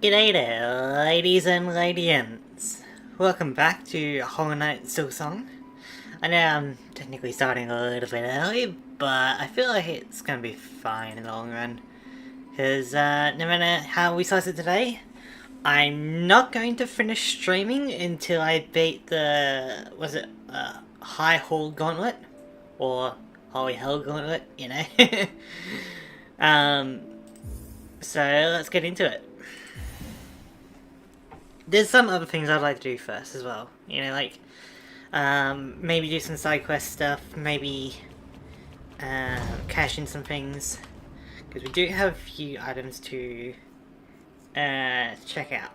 G'day there, ladies and ladians. Welcome back to Hollow Knight Silksong. I know I'm technically starting a little bit early, but I feel like it's gonna be fine in the long run. Because no matter how we slice it today, I'm not going to finish streaming until I beat the, High Hall Gauntlet? Or Holy Hell Gauntlet, you know? um, so let's get into it. There's some other things I'd like to do first as well. You know, like maybe do some side quest stuff, maybe cash in some things, because we do have a few items to check out.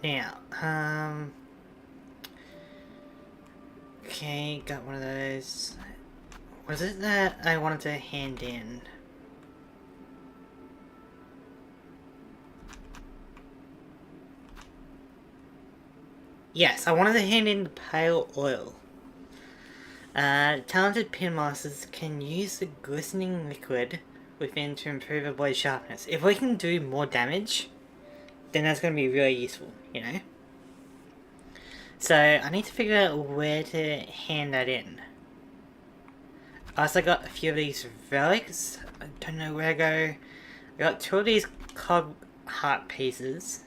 Now, okay, got one of those. Was it that I wanted to hand in? Yes, I wanted to hand in the pale oil. Talented pin masters can use the glistening liquid within to improve a blade sharpness. If we can do more damage, then that's going to be really useful, you know? So, I need to figure out where to hand that in. I also got a few of these relics. I don't know where to go. I got two of these cog heart pieces.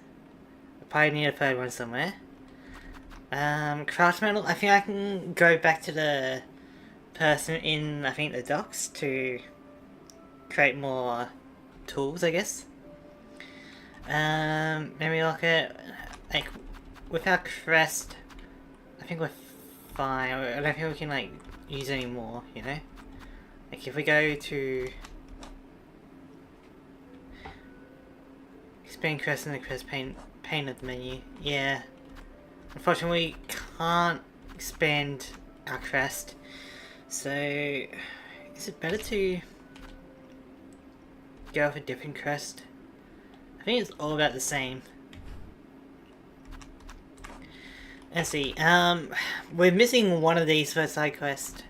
I probably need a third one somewhere. Craft metal. I think I can go back to the person in, I think, the docks to create more tools, I guess. Maybe look at, like, with our crest, I think we're fine. I don't think we can, like, use any more, you know? Like, if we go to expand crest in the crest pane of the menu, yeah. Unfortunately, we can't expand our crest, so is it better to go with a different crest? I think it's all about the same. Let's see, we're missing one of these for side quest,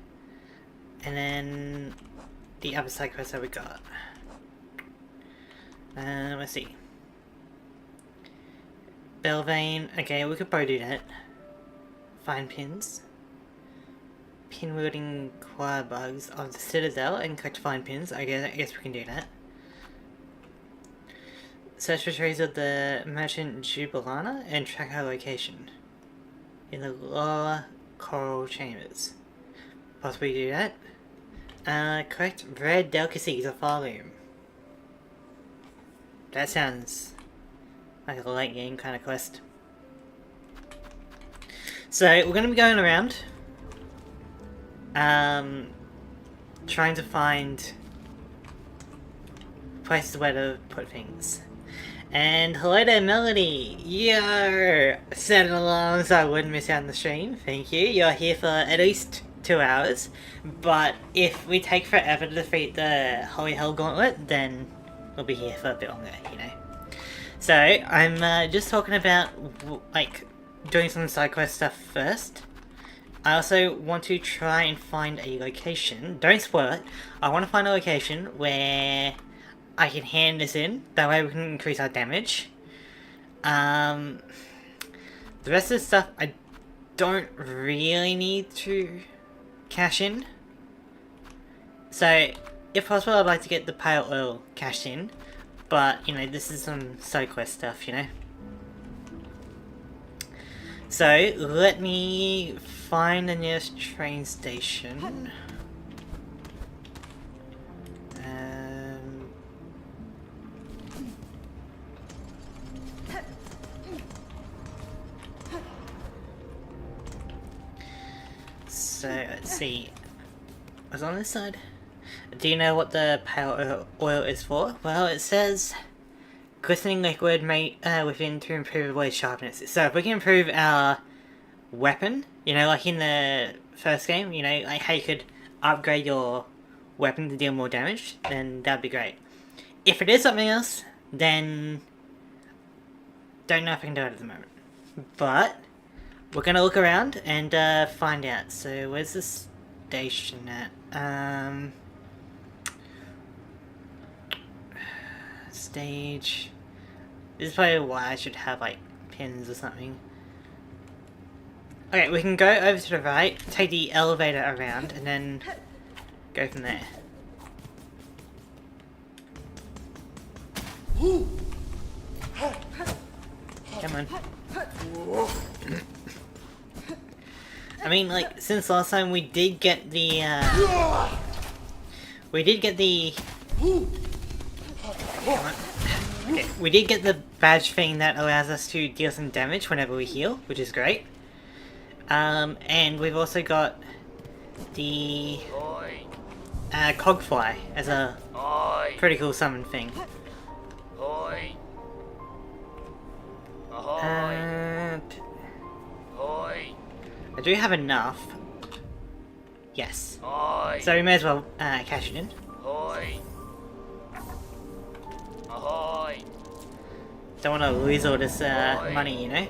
and then the other side quest that we got. Let's see. Belvane, okay, we could probably do that. Find pins. Pin wielding choir bugs of the Citadel and collect find pins. I guess we can do that. Search for traces of the merchant Jubilana and track her location in the lower coral chambers. Possibly do that. Collect rare delicacies of Farloom. That sounds like a late game kind of quest. So we're going to be going around trying to find places where to put things. And hello there, Melody! Yo! Set an alarm so I wouldn't miss out on the stream. Thank you. You're here for at least 2 hours. But if we take forever to defeat the Holy Hell Gauntlet, then we'll be here for a bit longer, you know. So, I'm just talking about, like, doing some side quest stuff first. I also want to try and find a location. Don't spoil it. I want to find a location where I can hand this in. That way we can increase our damage. The rest of the stuff I don't really need to cash in. So, if possible, I'd like to get the pale oil cashed in. But, you know, this is some side quest stuff, you know. So, let me find the nearest train station. So, let's see. I was on this side. Do you know what the pale oil is for? Well, it says glistening liquid made within to improve blade sharpness. So if we can improve our weapon, you know, like in the first game, you know, like how you could upgrade your weapon to deal more damage, then that'd be great. If it is something else, then don't know if I can do it at the moment. But we're gonna look around and find out. So where's the station at? Stage. This is probably why I should have like pins or something. Okay, we can go over to the right, take the elevator around, and then go from there. Come on. I mean, like, since last time we did get the, Come on. Okay, we did get the badge thing that allows us to deal some damage whenever we heal, which is great. And we've also got the Cogfly as a pretty cool summon thing. And I do have enough. Yes. So we may as well cash it in. Don't want to lose all this money, you know?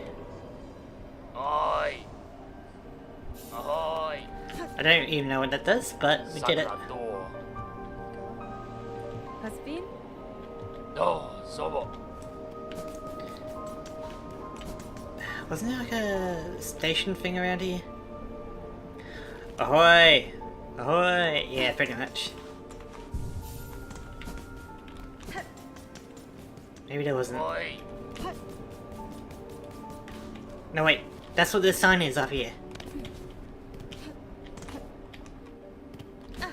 I don't even know what that does, but we did it. Hasbin? Wasn't there like a station thing around here? Ahoy! Ahoy! Yeah, pretty much. Maybe there wasn't. No wait, that's what this sign is up here.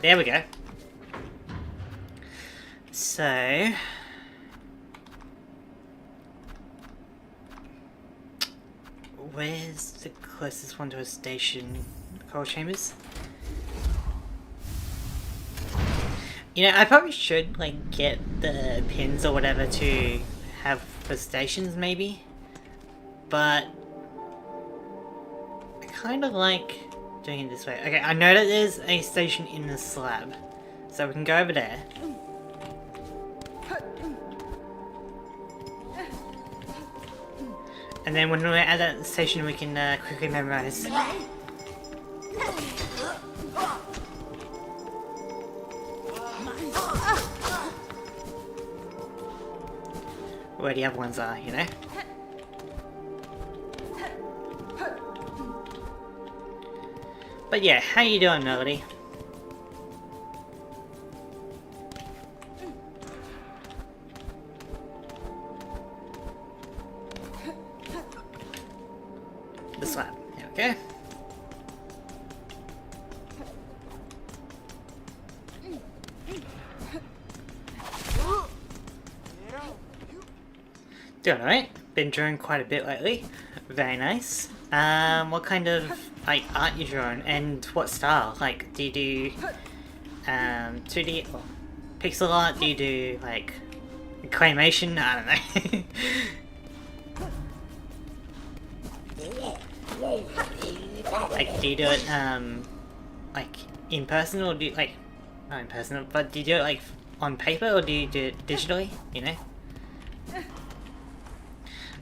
There we go. So... where's the closest one to a station? Coal chambers? You know, I probably should, like, get the pins or whatever to have for stations, maybe. But... I kind of like doing it this way. Okay, I know that there's a station in the slab. So we can go over there. And then when we're at that station we can quickly memorize. Where the other ones are, you know? But yeah, how you doing, Melody? The slab. There we go. Doing alright. Been drawing quite a bit lately. Very nice. What kind of like art you drawing and what style? Like, do you do 2D or pixel art? Do you do like claymation? I don't know. Like, do you do it like in person or do you like not in person? But do you do it like on paper or do you do it digitally? You know.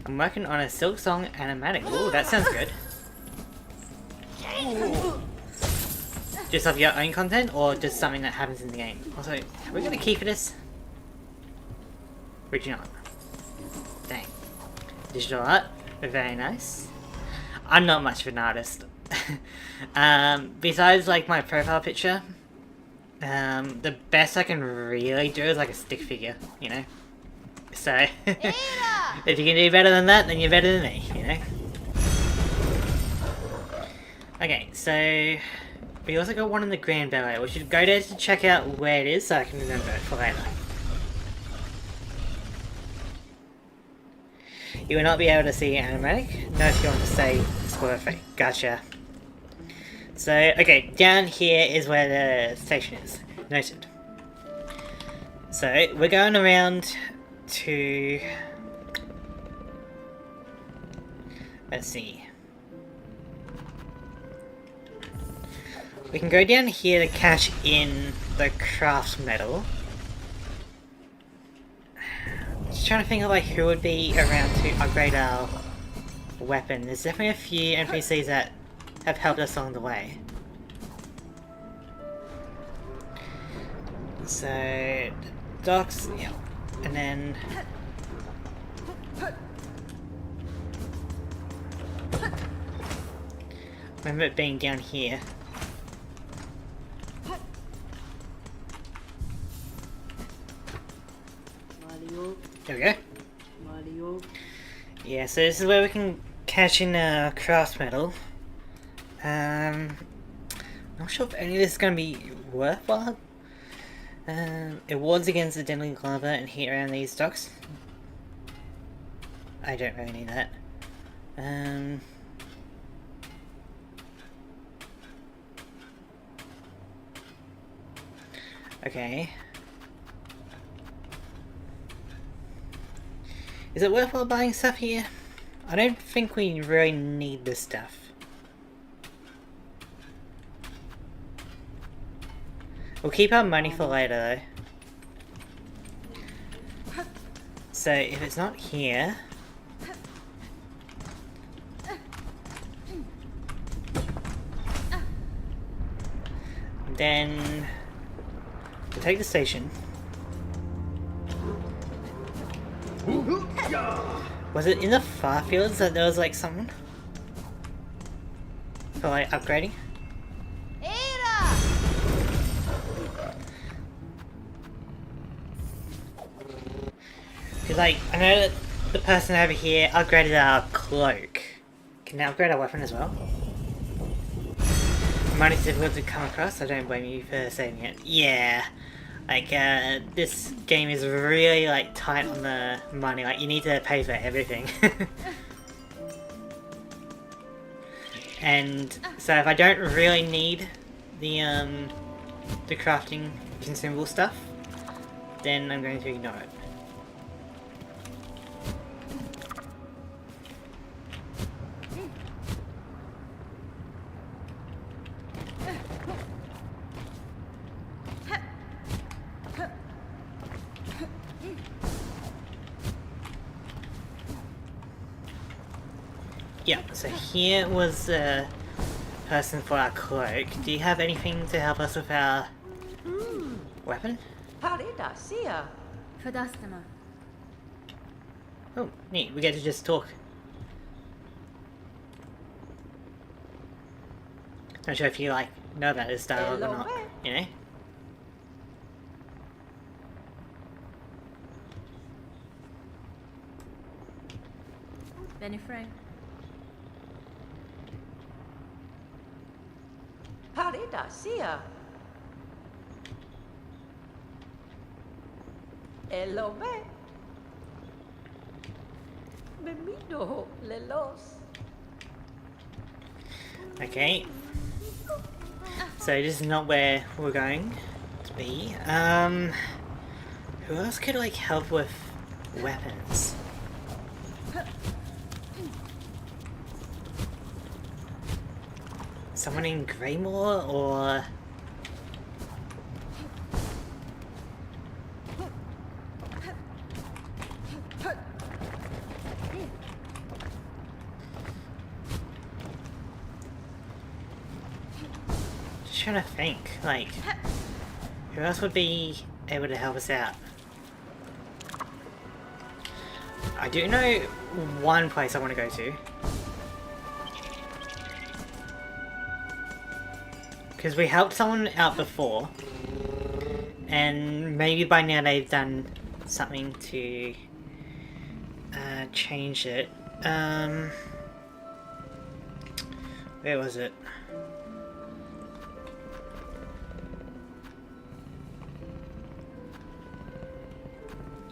I'm working on a Silksong animatic. Ooh, that sounds good. Just of your own content, or just something that happens in the game? Also, are we gonna key for this? Would you not? Dang. Digital art, very nice. I'm not much of an artist. Besides like my profile picture, the best I can really do is like a stick figure, you know? So, if you can do better than that, then you're better than me, you know? Okay, so we also got one in the Grand Ballet. We should go there to check out where it is so I can remember it for later. You will not be able to see animatic. No, if you want to say spoiler free. Gotcha. So, okay, down here is where the station is. Noted. So, we're going around to... let's see. We can go down here to cash in the craft medal. Just trying to think of like who would be around to upgrade our weapon. There's definitely a few NPCs that have helped us along the way. So, docks, yeah. And then Remember it being down here. There we go. Yeah, so this is where we can cash in craft metal. Not sure if any of this is going to be worthwhile. It wards against the deadly lava and heat around these docks. I don't really need that. Okay. Is it worthwhile buying stuff here? I don't think we really need this stuff. We'll keep our money for later though. So if it's not here... then... we'll take the station. Was it in the far fields that there was like something? For like upgrading? Because like, I know that the person over here upgraded our cloak. Can they upgrade our weapon as well? Money's difficult to come across, I don't blame you for saying it. Yeah. Like, this game is really, like, tight on the money. Like, you need to pay for everything. And so if I don't really need the crafting consumable stuff, then I'm going to ignore it. Yeah, so here was the person for our cloak. Do you have anything to help us with our weapon? Oh, neat. We get to just talk. Not sure if you like know about this dialogue or not, you know? Benny Frank. Parida, sia. Hello, me. Bemido, lelos. Okay. So this is not where we're going to be. Who else could like help with weapons? Someone in Greymore or... Just trying to think, like, who else would be able to help us out? I do know one place I want to go to. Because we helped someone out before, and maybe by now they've done something to change it. Where was it?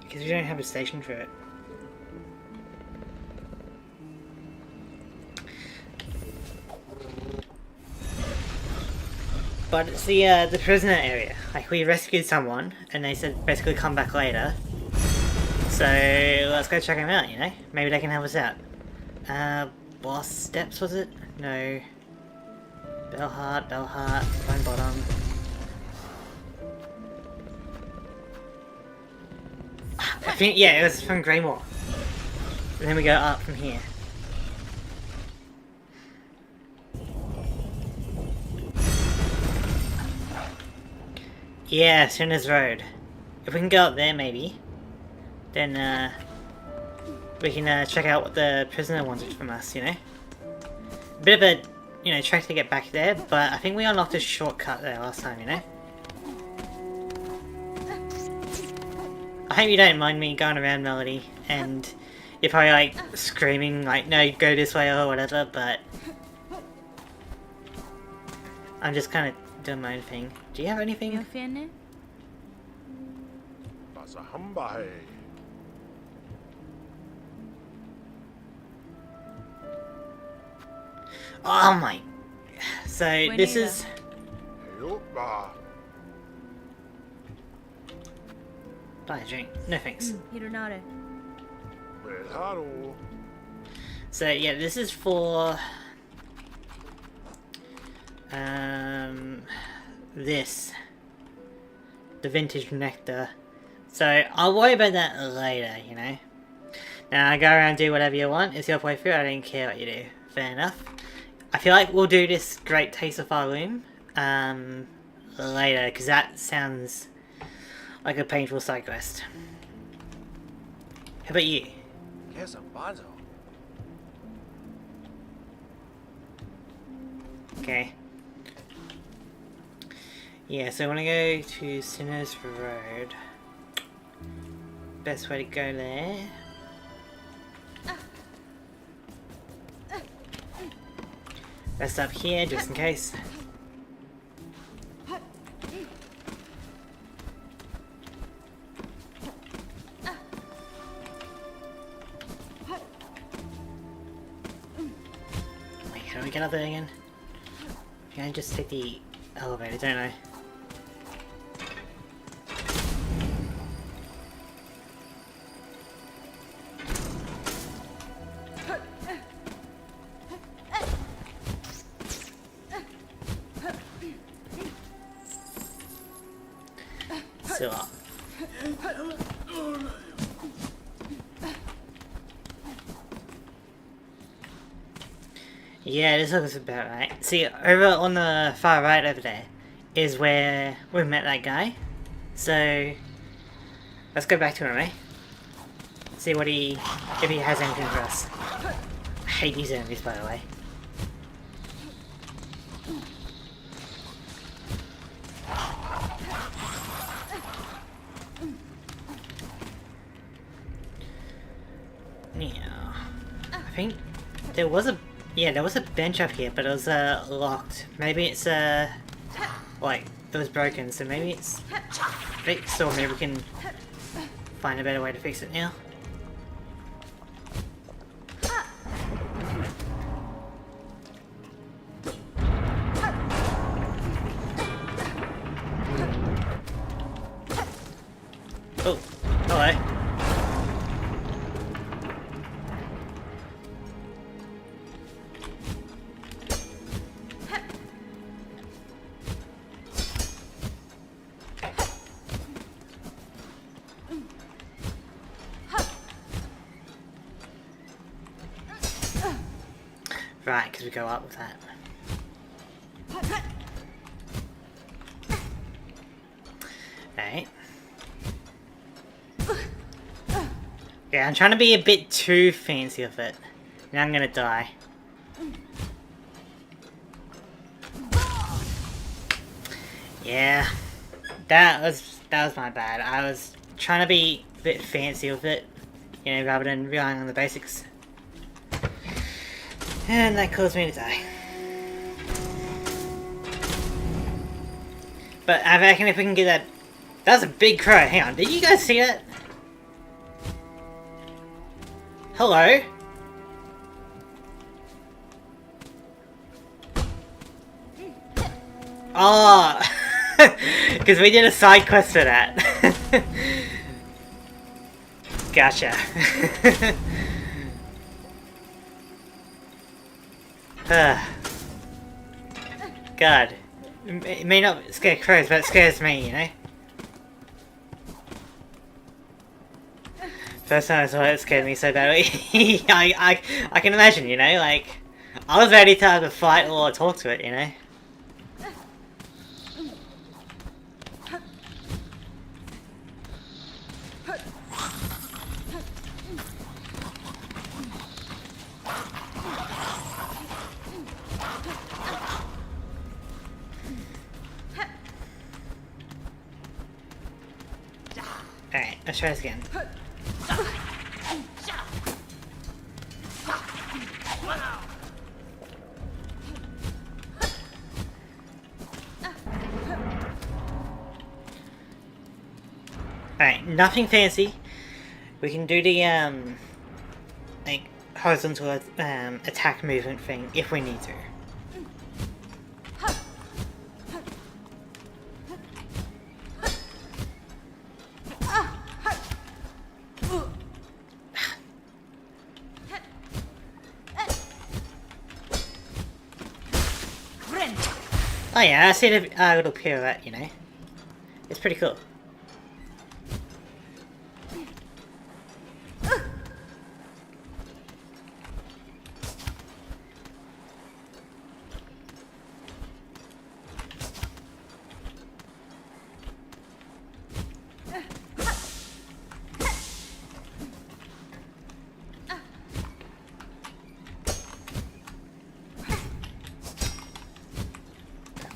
Because we don't have a station for it. But it's the prisoner area. Like, we rescued someone, and they said basically come back later. So, let's go check them out, you know? Maybe they can help us out. Boss Steps, was it? No. Bellheart, Bone Bottom. I think, yeah, it was from Greymore. And then we go up from here. Yeah, Sooners Road. If we can go up there, maybe. Then, we can check out what the prisoner wanted from us, you know? Bit of a, you know, trek to get back there, but I think we unlocked a shortcut there last time, you know? I hope you don't mind me going around, Melody, and you're probably like screaming like, no, go this way or whatever, but I'm just kind of doing my own thing. Do you have anything? You're feeling? Oh my... So, this is... Buy a drink. No thanks. Hironare. So, yeah, this is for... this. The vintage nectar. So, I'll worry about that later, you know? Now, go around and do whatever you want. It's your playthrough, I don't care what you do. Fair enough. I feel like we'll do this Great Taste of Farloom later, because that sounds like a painful side quest. How about you? Okay. Yeah, so I want to go to Sinners Road. Best way to go there. Rest up here, just in case. Wait, how do we get up there again? Can I just take the elevator, don't I? Still up. Yeah, this looks about right. See, over on the far right over there is where we met that guy. So, let's go back to him, eh? See what if he has anything for us. I hate these enemies, by the way. Yeah, I think there was a bench up here, but it was locked. Maybe it's like it was broken, so maybe it's fixed, or maybe we can find a better way to fix it now. Oh, hello. Right, because we go up with that. Right. Yeah, I'm trying to be a bit too fancy with it. Now I'm gonna die. Yeah. That was my bad. I was trying to be a bit fancy with it, you know, rather than relying on the basics. And that caused me to die. But I reckon if we can get that... That was a big crow. Hang on, did you guys see that? Hello? Oh! Because we did a side quest for that. Gotcha. God. It may not scare crows, but it scares me, you know? First time I saw it, it scared me so badly. I can imagine, you know, like... I was ready to either fight or talk to it, you know? Alright, let's try this again. Alright, nothing fancy. We can do the like horizontal attack movement thing if we need to. Oh yeah, I see a little pirouette, you know. It's pretty cool.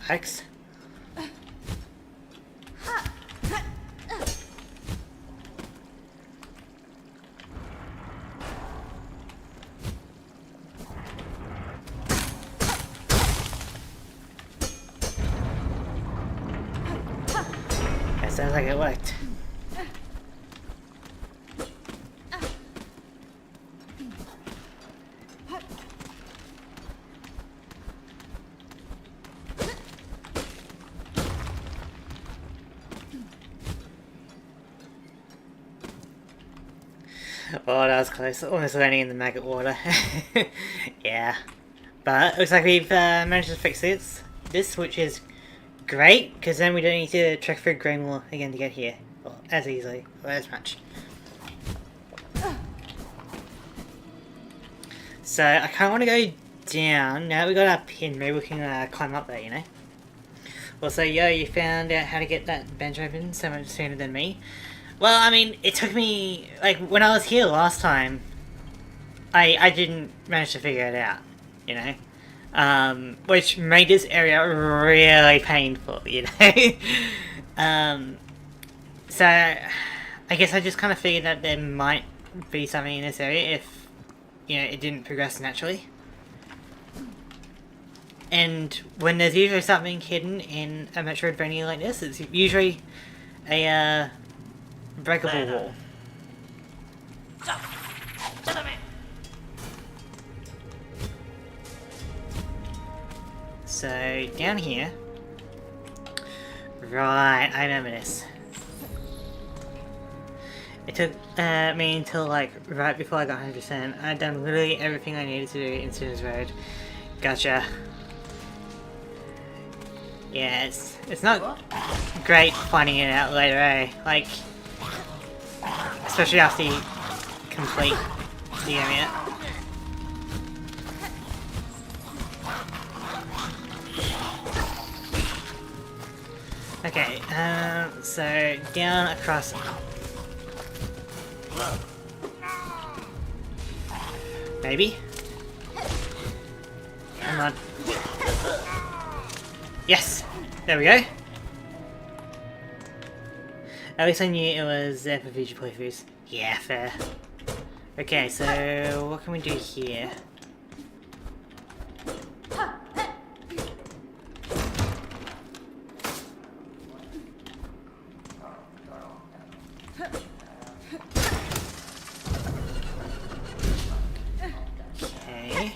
X. That sounds like it worked. Oh, that was close. Almost landing in the maggot water. Yeah. But looks like we've managed to fix this, which is great, because then we don't need to trek through Greenwall again to get here. Well, as easily, or as much. So, I kind of want to go down. Now that we got our pin, maybe we can climb up there, you know? Also, yo, you found out how to get that bench open so much sooner than me. Well, I mean, it took me, like, when I was here last time, I didn't manage to figure it out, you know? Which made this area really painful, you know? So, I guess I just kind of figured that there might be something in this area if, you know, it didn't progress naturally. And when there's usually something hidden in a Metroidvania like this, it's usually a, breakable wall. So, down here. Right, I remember this. It took me until like right before I got 100%. I'd done literally everything I needed to do in Sinners Road. Gotcha. Yeah, it's not great finding it out later, eh? Like, especially after you complete the area. Okay, so down across. Maybe? Come on. Yes! There we go. At least I knew it was there for future playthroughs. Yeah, fair. Okay, so what can we do here? Okay.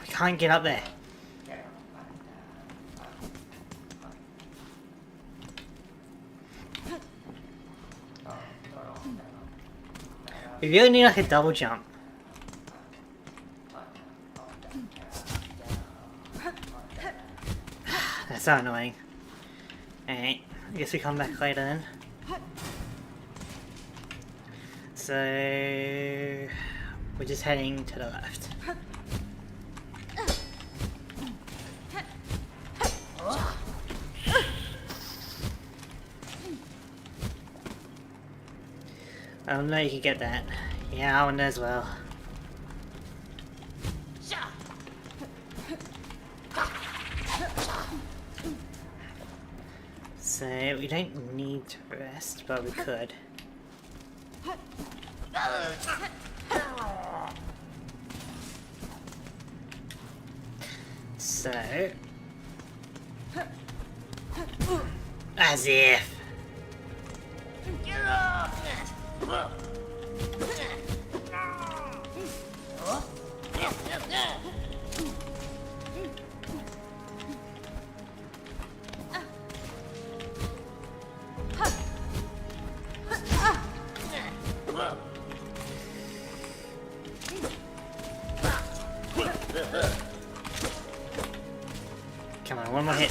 We can't get up there. We really need like a double jump. That's so annoying. Alright, I guess we come back later then. So we're just heading to the left. I don't know you can get that. Yeah, I wonder as well. So we don't need to rest, but we could. So... as if... Come on, one more hit.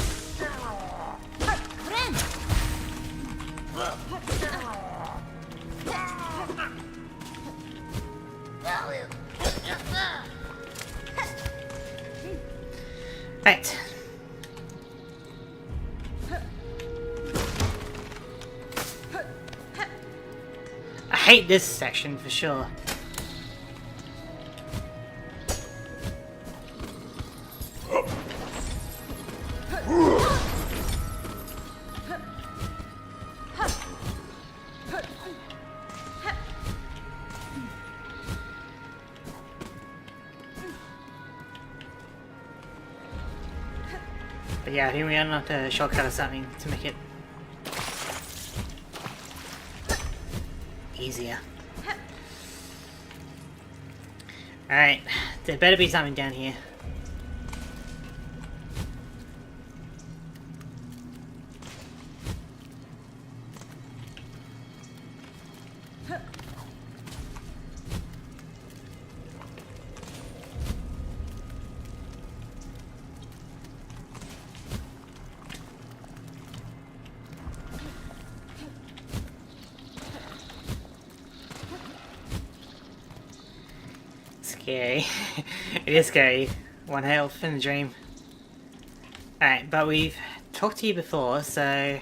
Right. I hate this section for sure. But yeah, I think we unlocked a shortcut or something to make it easier. Alright, there better be something down here. Scary. It is scary. One health in the dream. Alright, but we've talked to you before, so...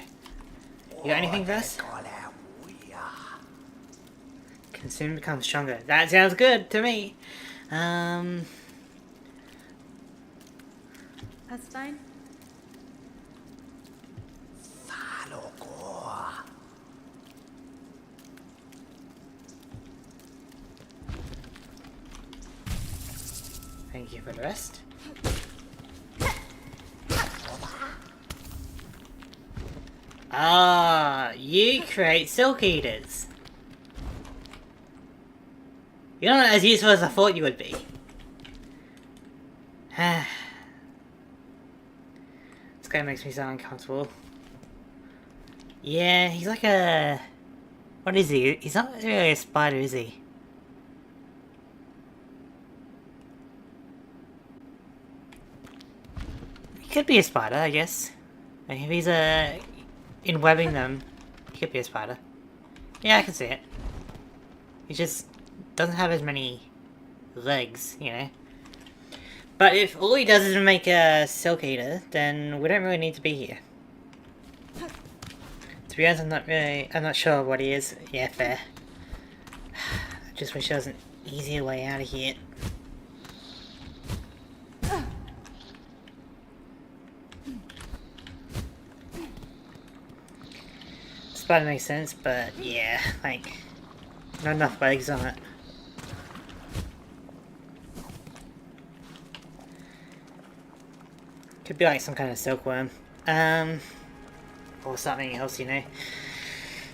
You got anything for us? Can soon become stronger. That sounds good to me. That's fine. Thank you for the rest. Ah, you create silk eaters. You're not as useful as I thought you would be. This guy makes me so uncomfortable. Yeah, he's like a... What is he? He's not really a spider, is he? He could be a spider, I guess. Like if he's in webbing them, he could be a spider. Yeah, I can see it. He just doesn't have as many legs, you know. But if all he does is make a silk eater, then we don't really need to be here. To be honest, I'm not sure what he is. Yeah, fair. I just wish there was an easier way out of here. Spider makes sense, but yeah, like, not enough legs on it. Could be like some kind of silkworm. Or something else, you know.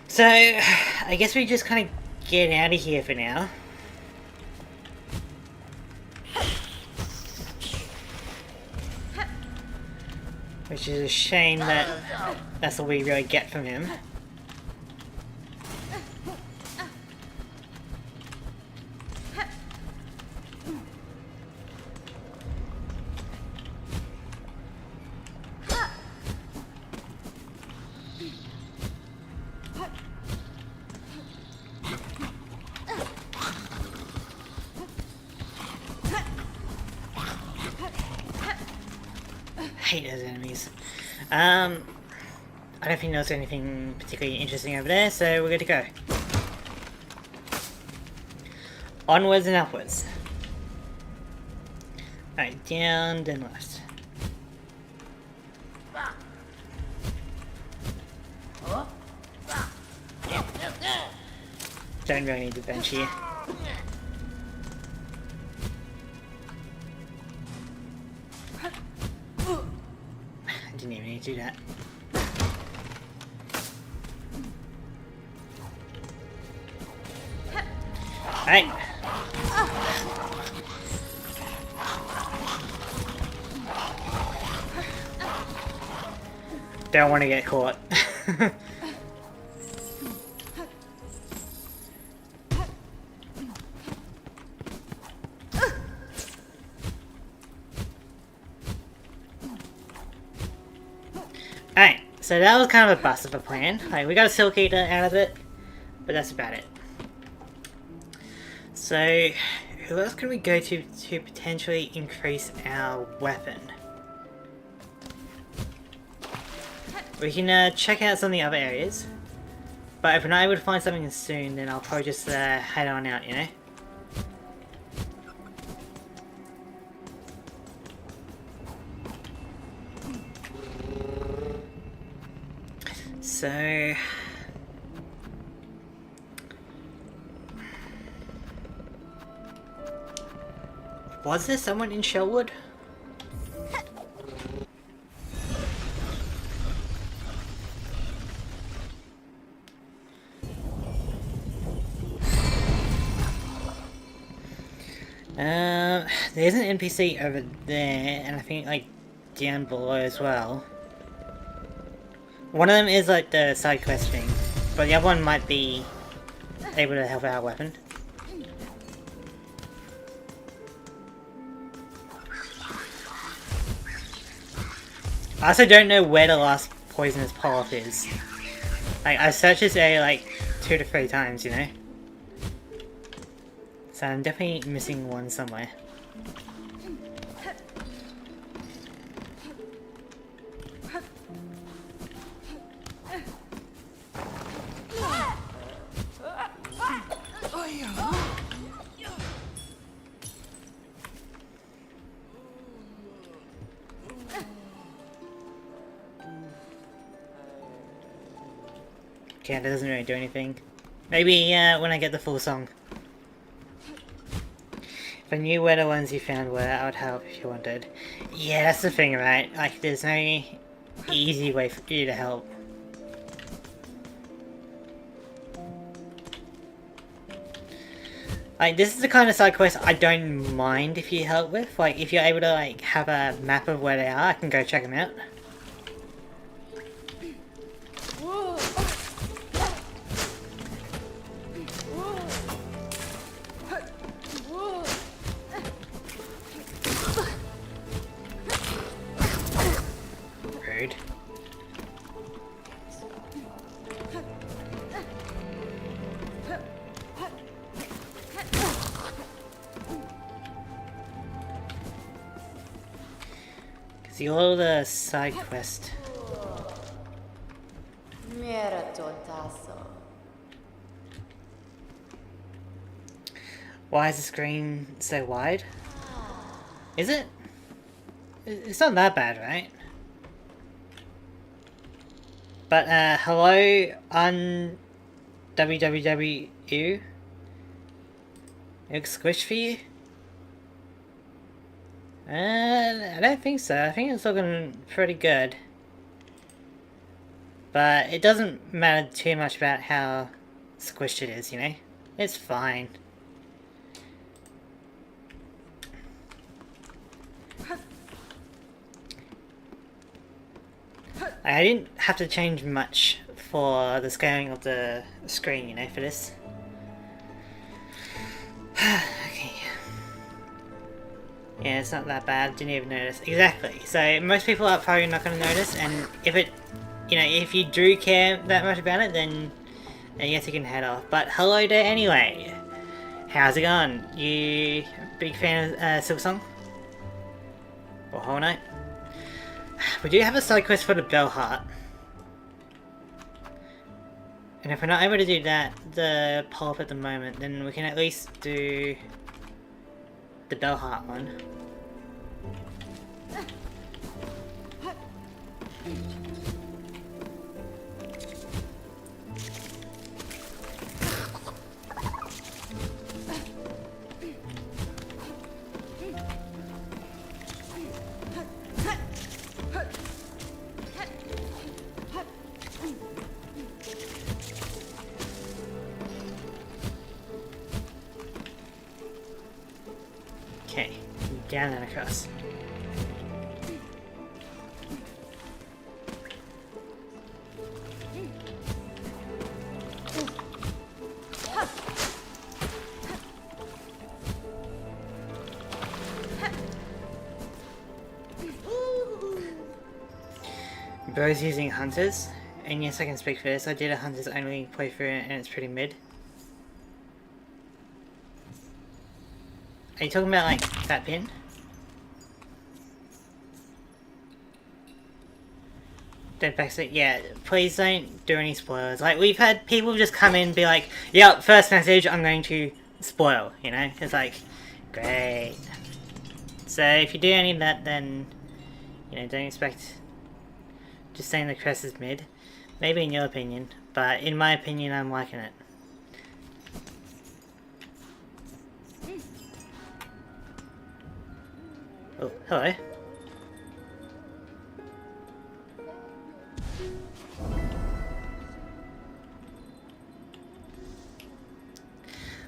So, I guess we just kind of get out of here for now. Which is a shame that that's all we really get from him. Hate those enemies. I don't think there's anything particularly interesting over there, so we're good to go. Onwards and upwards. Alright, down, then left. Don't really need the bench here. I didn't even need to do that. Right. Don't want to get caught. Alright, so that was kind of a bust of a plan. Like, we got a Silk Eater out of it, but that's about it. So, who else can we go to potentially increase our weapon? We can check out some of the other areas, but if we're not able to find something soon, then I'll probably just head on out, you know? So... was there someone in Sherwood? There's an NPC over there, and I think like down below as well. One of them is like the side quest thing, but the other one might be able to help our weapon. I also don't know where the last poisonous polyp is. Like, I've searched this area like 2 to 3 times, you know? So I'm definitely missing one somewhere. Okay, that doesn't really do anything. Maybe when I get the full song. If I knew where the ones you found were, I would help if you wanted. Yeah, that's the thing, right? Like, there's no easy way for you to help. Like, this is the kind of side quest I don't mind if you help with. Like, if you're able to, like, have a map of where they are, I can go check them out. Rude. See all the side quest. Why is the screen so wide? Is it? It's not that bad, right? But hello on www. It looks squished for you? I don't think so. I think it's looking pretty good. But it doesn't matter too much about how squished it is, you know? It's fine. I didn't have to change much for the scaling of the screen, you know, for this. Okay. Yeah, it's not that bad. Didn't even notice. Exactly. So most people are probably not going to notice, and if it, you know, if you do care that much about it, then I guess you can head off. But hello there anyway. How's it going? You a big fan of Silksong? Or Whole Night? We do have a side quest for the Bell Heart. And if we're not able to do that, the polyp at the moment, then we can at least do the Bell Heart one. down and across. Bro's using hunters, and yes, I can speak for this. I did a hunters only playthrough and it's pretty mid. Are you talking about like that pin? Dead backseat? Yeah, please don't do any spoilers. Like, we've had people just come in and be like, yep, first message, I'm going to spoil, you know? It's like, great. So if you do any of that, then, you know, don't expect... Just saying the crest is mid. Maybe in your opinion, but in my opinion, I'm liking it. Oh, hello.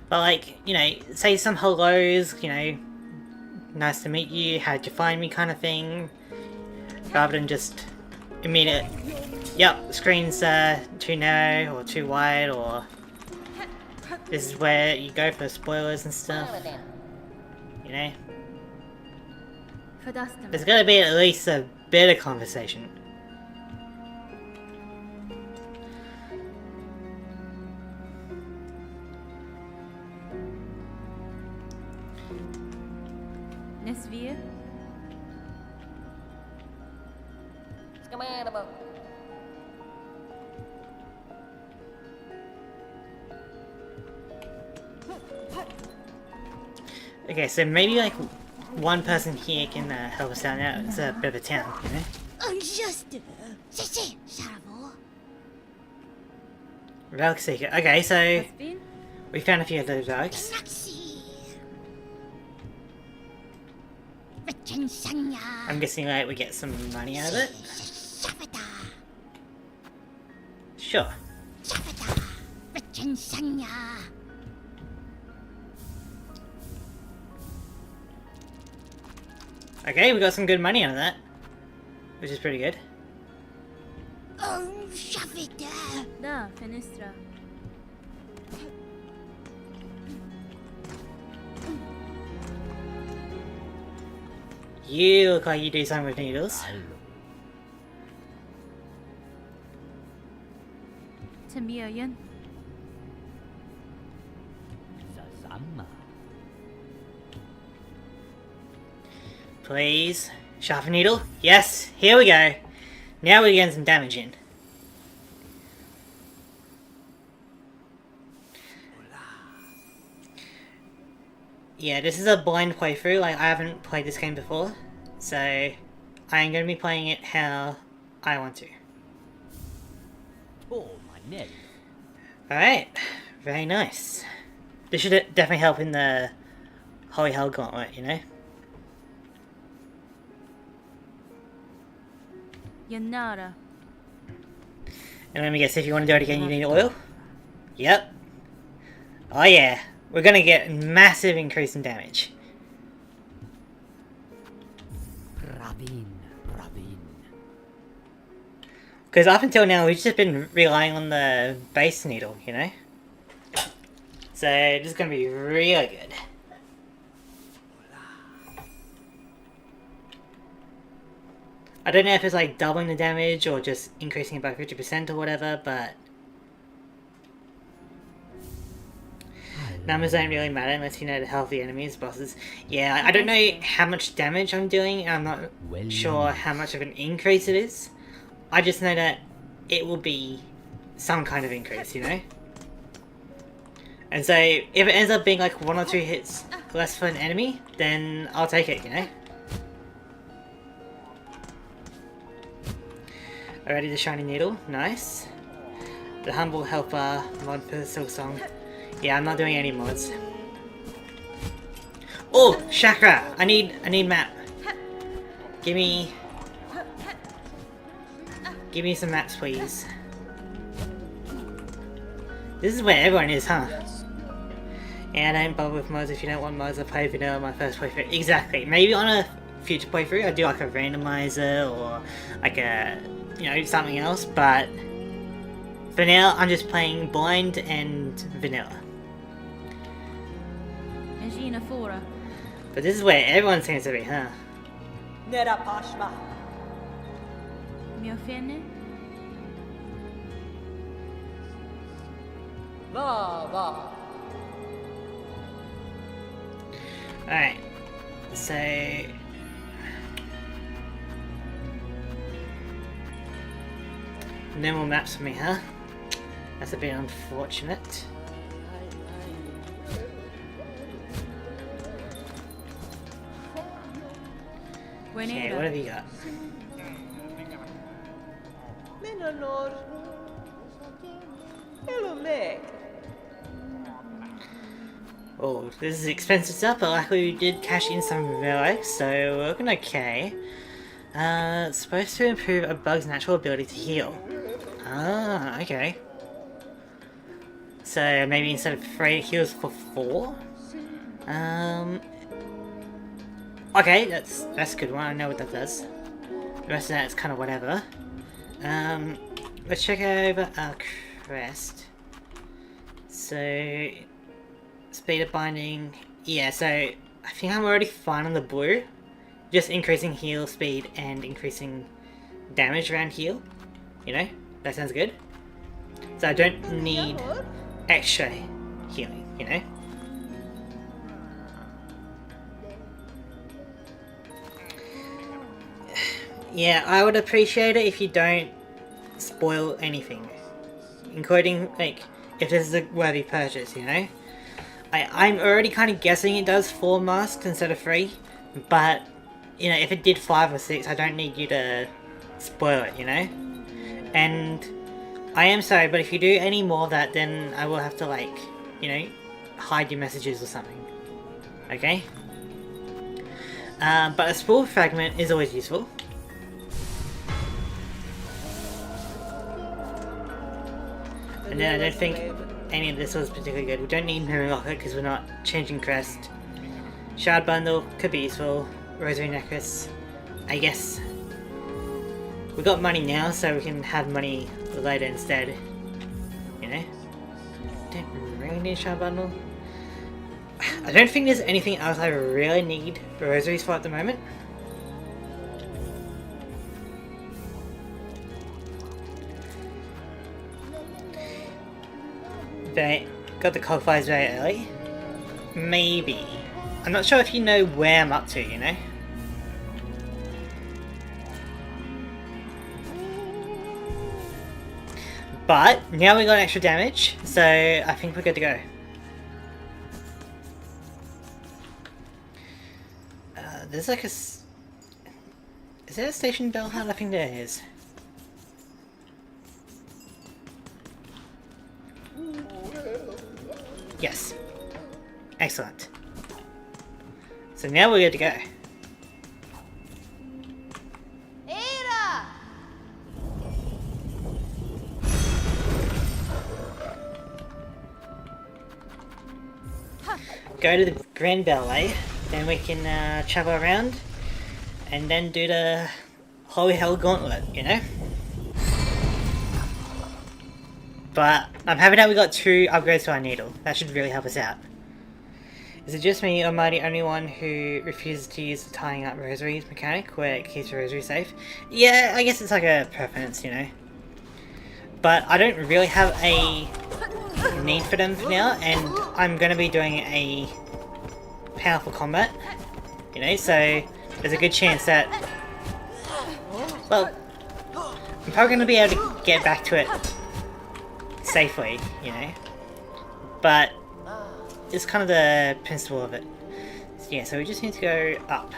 But like, you know, say some hellos, you know, nice to meet you, how'd you find me kind of thing, rather than just immediate, yep, screen's too narrow or too wide, or this is where you go for spoilers and stuff, you know. There's gotta be at least a bit of conversation. Nesvir? Okay, so maybe like one person here can help us out now. It's a bit of a town, you know? Relic Seeker. Okay, so we found a few of those relics. I'm guessing like we get some money out of it. Sure. Okay, we got some good money out of that, which is pretty good. Da, Fenestra. You look like you do something with needles. Tamiayan. Please. Sharpen needle. Yes, here we go. Now we're getting some damage in. Yeah, this is a blind playthrough. Like, I haven't played this game before. So, I'm going to be playing it how I want to. Alright. Very nice. This should definitely help in the Holy Hell Gauntlet, you know? Yanara. And let me guess, if you want to do it again, you need oil? Yep. Oh yeah. We're gonna get a massive increase in damage. Because up until now, we've just been relying on the base needle, you know? So, this is gonna be really good. I don't know if it's like doubling the damage or just increasing it by 50% or whatever, but numbers don't really matter unless you know the health of the enemies, bosses. Yeah, I don't know how much damage I'm doing, I'm not sure how much of an increase it is. I just know that it will be some kind of increase, you know? And so, if it ends up being like 1 or 2 hits less for an enemy, then I'll take it, you know? Already the shiny needle, nice. The humble helper mod for Silksong. Yeah, I'm not doing any mods. Oh, chakra! I need map. Give me some maps, please. This is where everyone is, huh? Yeah, don't bother with mods if you don't want mods. I play vanilla my first playthrough. Exactly. Maybe on a future playthrough I do like a randomizer or like a, you know, something else, but for now I'm just playing blind and vanilla. Agina fora. But this is where everyone seems to be, huh? Nera pashma. Mio fene? Va, va. Alright, so... no more maps for me, huh? That's a bit unfortunate. Okay, what have you got? Menonor. Hello, me. Oh, this is expensive stuff, but luckily we did cash in some relics, so we're looking okay. It's supposed to improve a bug's natural ability to heal. Ah, okay. So maybe instead of 3 it heals for 4? Okay, that's a good one, I know what that does. The rest of that is kind of whatever. Let's check over our crest. So... speed of binding, yeah, so I think I'm already fine on the blue. Just increasing heal speed and increasing damage around heal. You know, that sounds good. So I don't need extra healing, you know. Yeah, I would appreciate it if you don't spoil anything. Including, like, if this is a worthy purchase, you know. I'm already kind of guessing it does 4 masks instead of 3, but, you know, if it did 5 or 6, I don't need you to spoil it, you know? And I am sorry, but if you do any more of that, then I will have to, like, you know, hide your messages or something. Okay? But a spool fragment is always useful. And then I don't think any of this was particularly good. We don't need Mirror Rocket because we're not changing crest. Shard Bundle could be useful. Rosary Necklace, I guess. We got money now, so we can have money later instead. You know? Don't really need Shard Bundle. I don't think there's anything else I really need rosaries for at the moment. They got the qualifiers very early. Maybe. I'm not sure if you know where I'm up to, you know? But, now we got extra damage, so I think we're good to go. There's like a... is there a station bell hut? I think there is. Yes. Excellent. So now we're good to go. Era! Go to the Grand Ballet, then we can travel around, and then do the Holy Hell Gauntlet, you know? But I'm happy that we got 2 upgrades to our needle. That should really help us out. Is it just me, or am I the only one who refuses to use the tying up rosaries mechanic where it keeps the rosary safe? Yeah, I guess it's like a preference, you know. But I don't really have a need for them for now, and I'm going to be doing a powerful combat, you know, so there's a good chance that, well, I'm probably going to be able to get back to it safely, you know, but it's kind of the principle of it. So, yeah, so we just need to go up.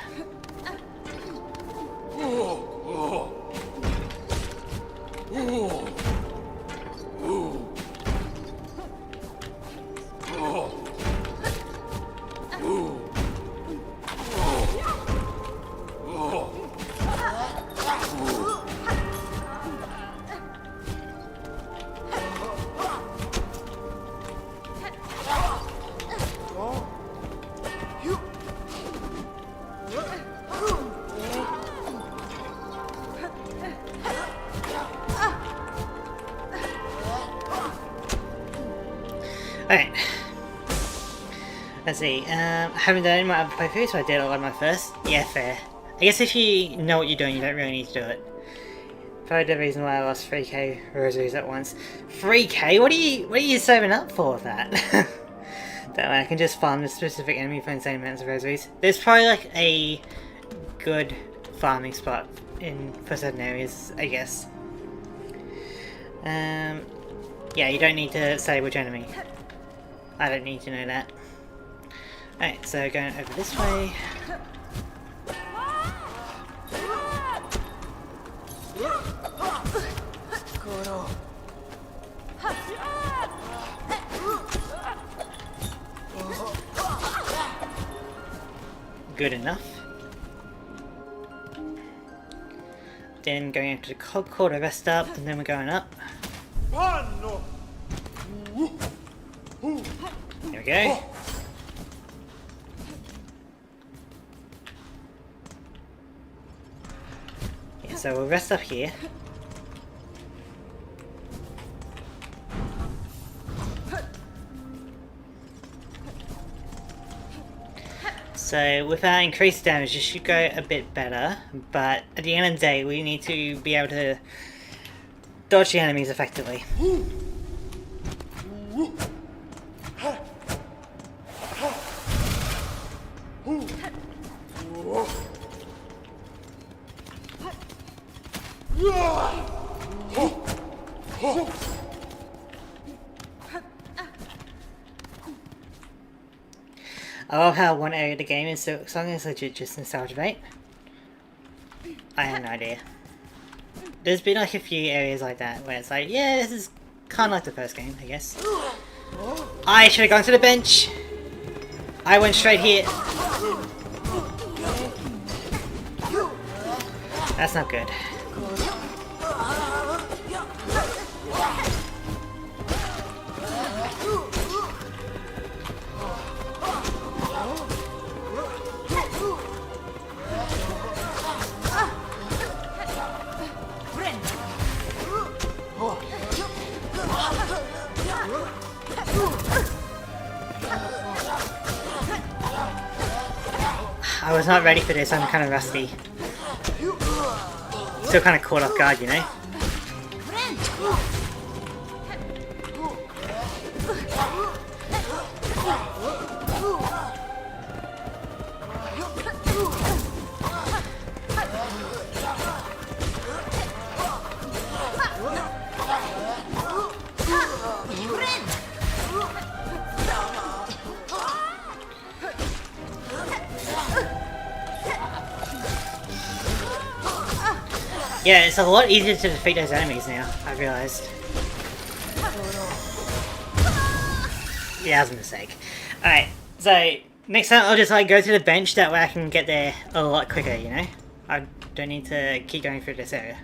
Let's see, I haven't done any of my other playthroughs, so I did it all on my first. Yeah, fair. I guess if you know what you're doing, you don't really need to do it. Probably the reason why I lost 3k rosaries at once. 3k? What are you saving up for with that? That way I can just farm the specific enemy for insane amounts of rosaries. There's probably like a good farming spot for certain areas, I guess. Yeah, you don't need to say which enemy. I don't need to know that. Alright, so going over this way. Good enough. Then going into the cog core to rest up, and then we're going up. There we go. Yeah, so we'll rest up here. So with our increased damage, it should go a bit better, but at the end of the day, we need to be able to dodge the enemies effectively. I love how one area of the game in Silksong is legit just nostalgia bait. I have no idea. There's been like a few areas like that where it's like, yeah, this is kind of like the first game, I guess. I should have gone to the bench! I went straight here. That's not good. I was not ready for this, I'm kind of rusty. Still kind of caught off guard, you know? Yeah, it's a lot easier to defeat those enemies now, I've realised. Yeah, that was a mistake. Alright, so next time I'll just like go to the bench, that way I can get there a lot quicker, you know? I don't need to keep going through this area.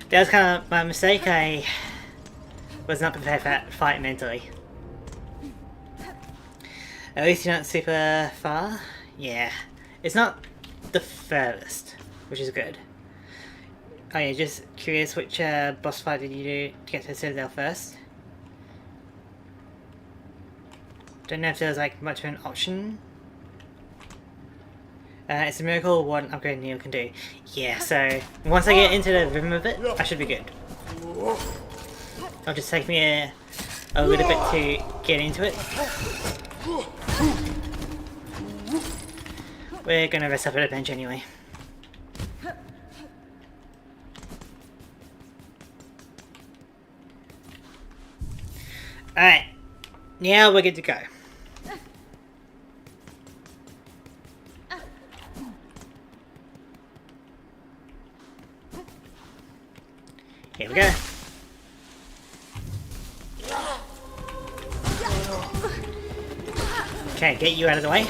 That was kind of my mistake, I was not prepared for that fight mentally. At least you're not super far. Yeah, it's not the furthest, which is good. Oh yeah, just curious, which boss fight did you do to get to the Citadel first? Don't know if there was like much of an option. It's a miracle what an upgrade Neil can do. Yeah, so once I get into the rhythm of it, I should be good. It'll just take me a little bit to get into it. We're gonna rest up at a bench anyway. Alright, now we're good to go. Here we go. Okay, get you out of the way.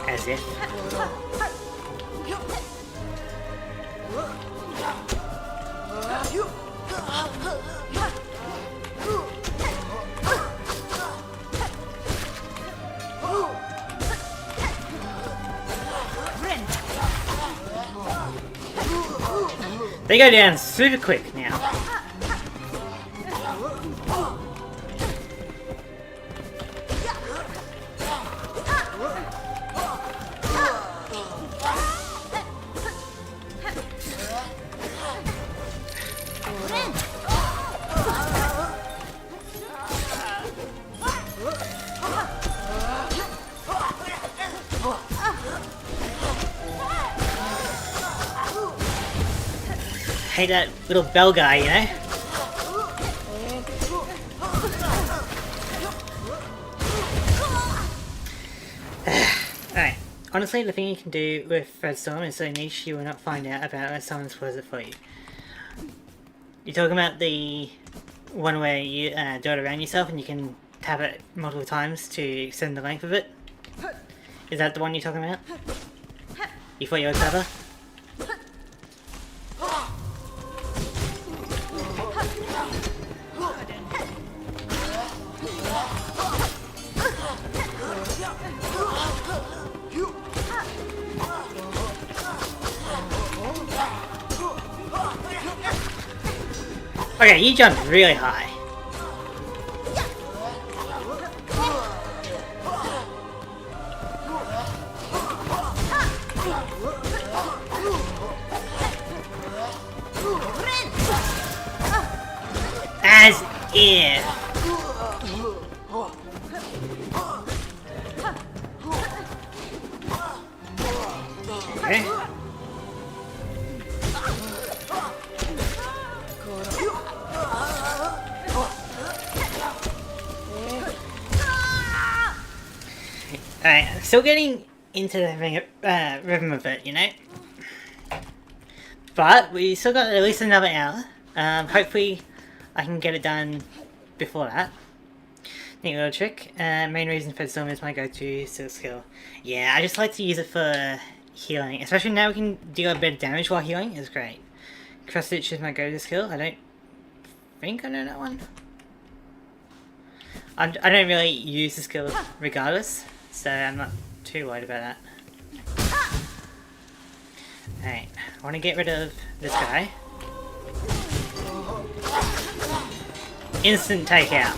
As if. They go down super quick now. Hey, that little bell guy, you know? Alright, honestly, the thing you can do with Redstorm is so niche you will not find out about unless someone spoils it for you. You're talking about the one where you do it around yourself and you can tap it multiple times to extend the length of it? Is that the one you're talking about? You thought you were clever? Okay, you jumped really high. As if. Okay. Alright, still getting into the rhythm of it, you know? But we still got at least another hour. Hopefully I can get it done before that. Neat little trick. Main reason for Storm is my go-to silk skill. Yeah, I just like to use it for healing. Especially now we can deal a bit of damage while healing. It's great. Cross Stitch is my go-to skill. I don't think I know that one. I don't really use the skill regardless, so I'm not too worried about that. Alright, I want to get rid of this guy. Instant takeout.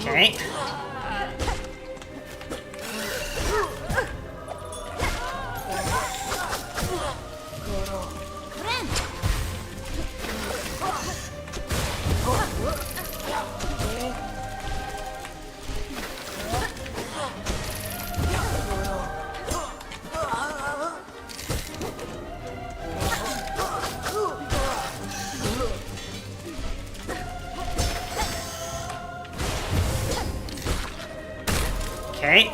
Okay. Okay.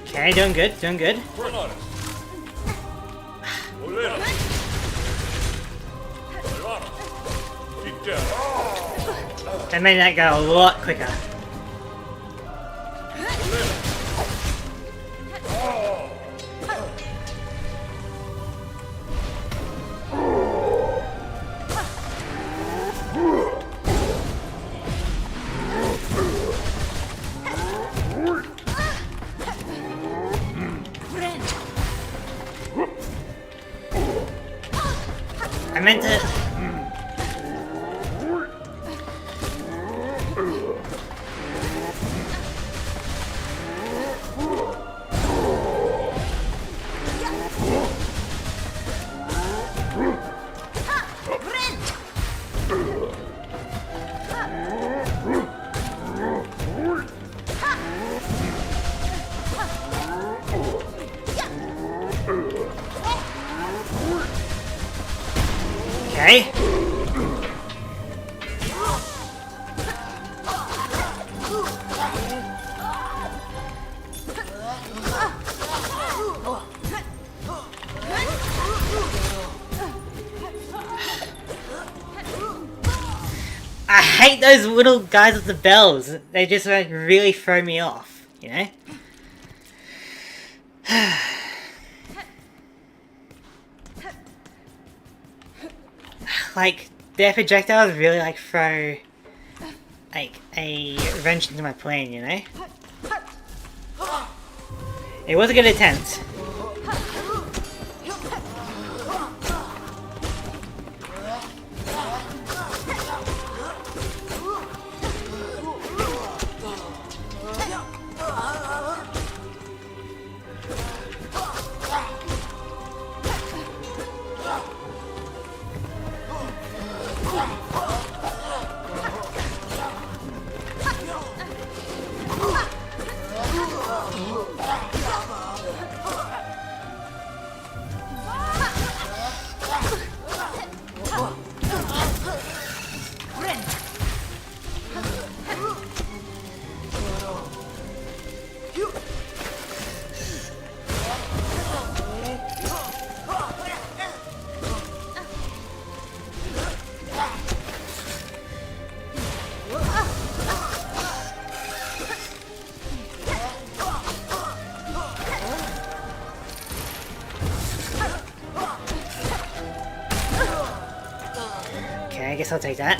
Okay, doing good, doing good. That made that go a lot quicker. I meant to... Okay. I hate those little guys with the bells. They just like really throw me off, you know? Like, their projectiles really like throw like a wrench into my plan, you know? It was a good attempt. Okay, I guess I'll take that.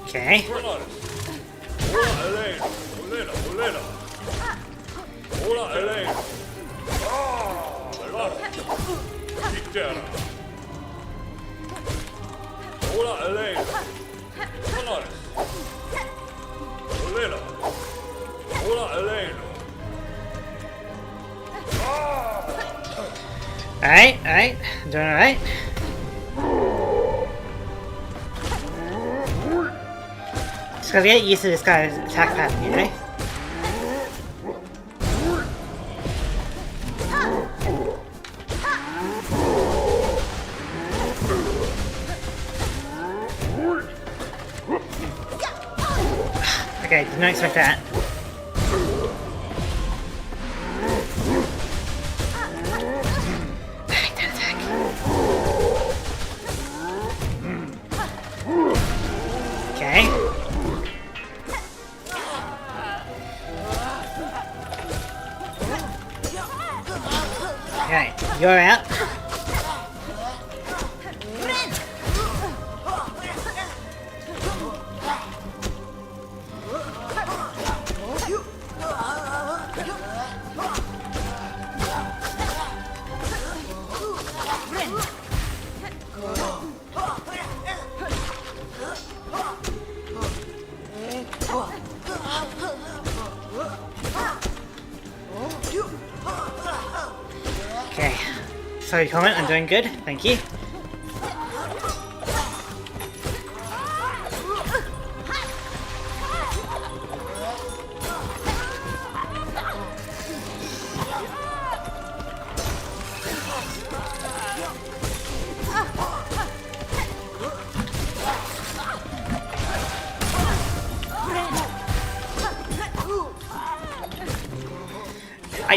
Okay. Alright, doing alright. Just gotta get used to this guy's attack pattern, you know? Okay, did not expect that. Okay. Okay, you're out. Okay. Sorry, comment. I'm doing good. Thank you.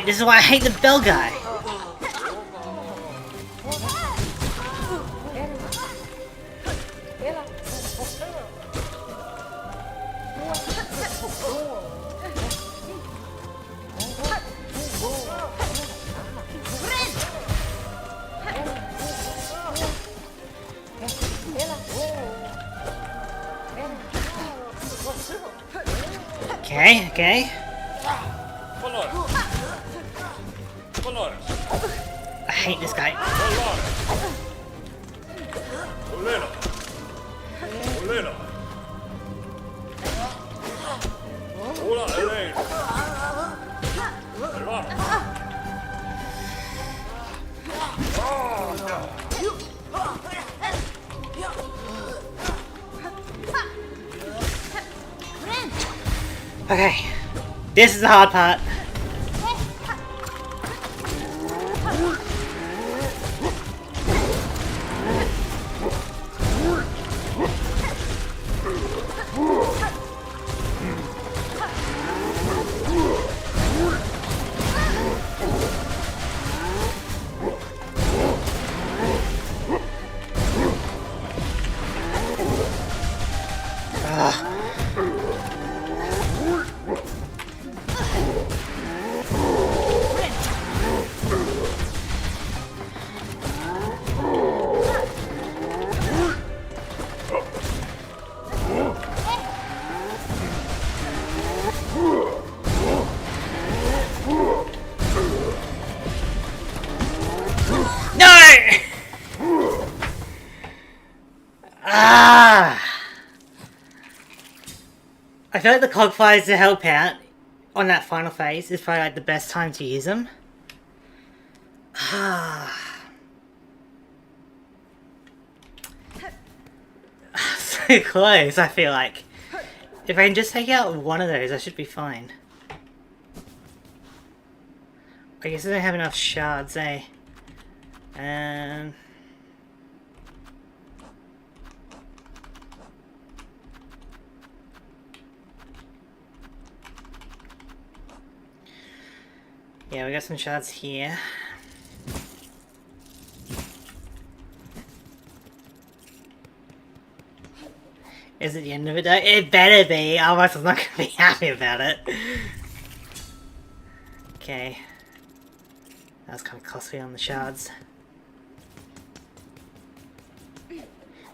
This is why I hate the bell guy. Okay, okay. I hate this guy. Okay, this is the hard part. I feel like the cog flies to help out on that final phase is probably like the best time to use them. So close, I feel like. If I can just take out one of those, I should be fine. I guess I don't have enough shards, eh? Yeah, we got some shards here. Is it the end of it though? It better be, otherwise I'm not gonna be happy about it. Okay. That was kind of costly on the shards.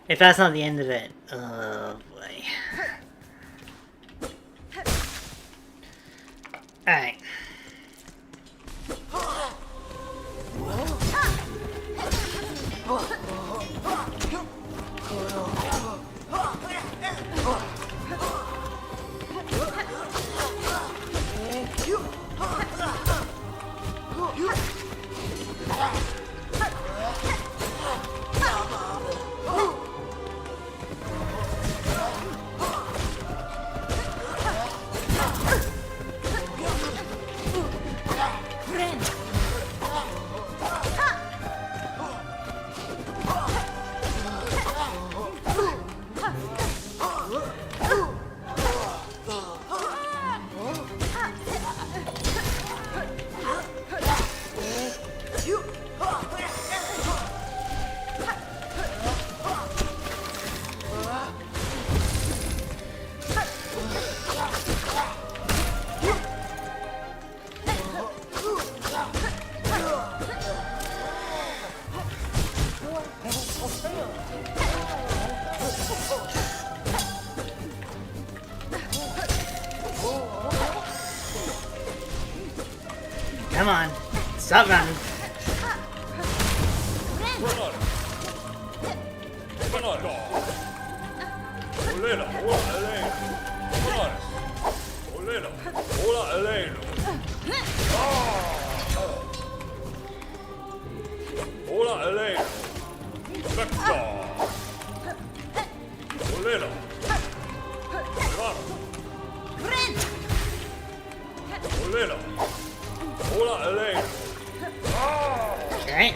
If that's not the end of it, oh boy. Alright. Come on, stop running. Okay.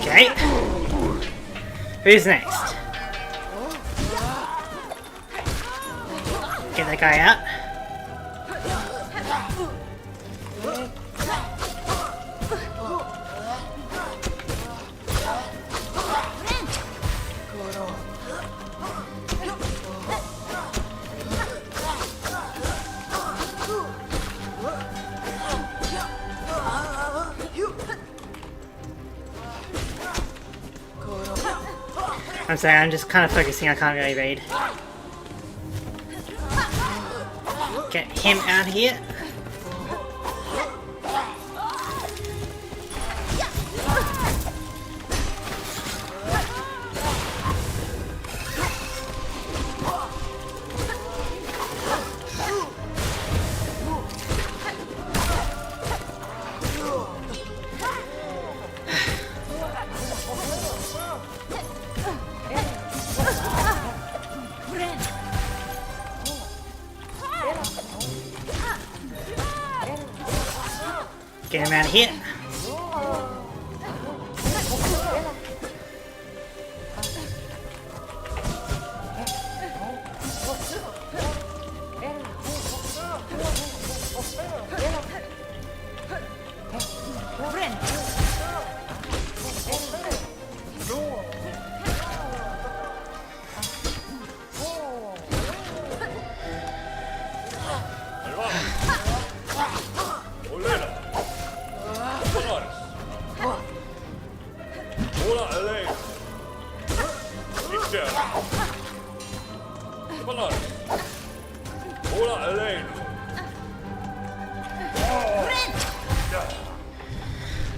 Okay. Who's next? Get that guy out. I'm sorry, I'm just kind of focusing, I can't really read. Get him out here. Get him out of here.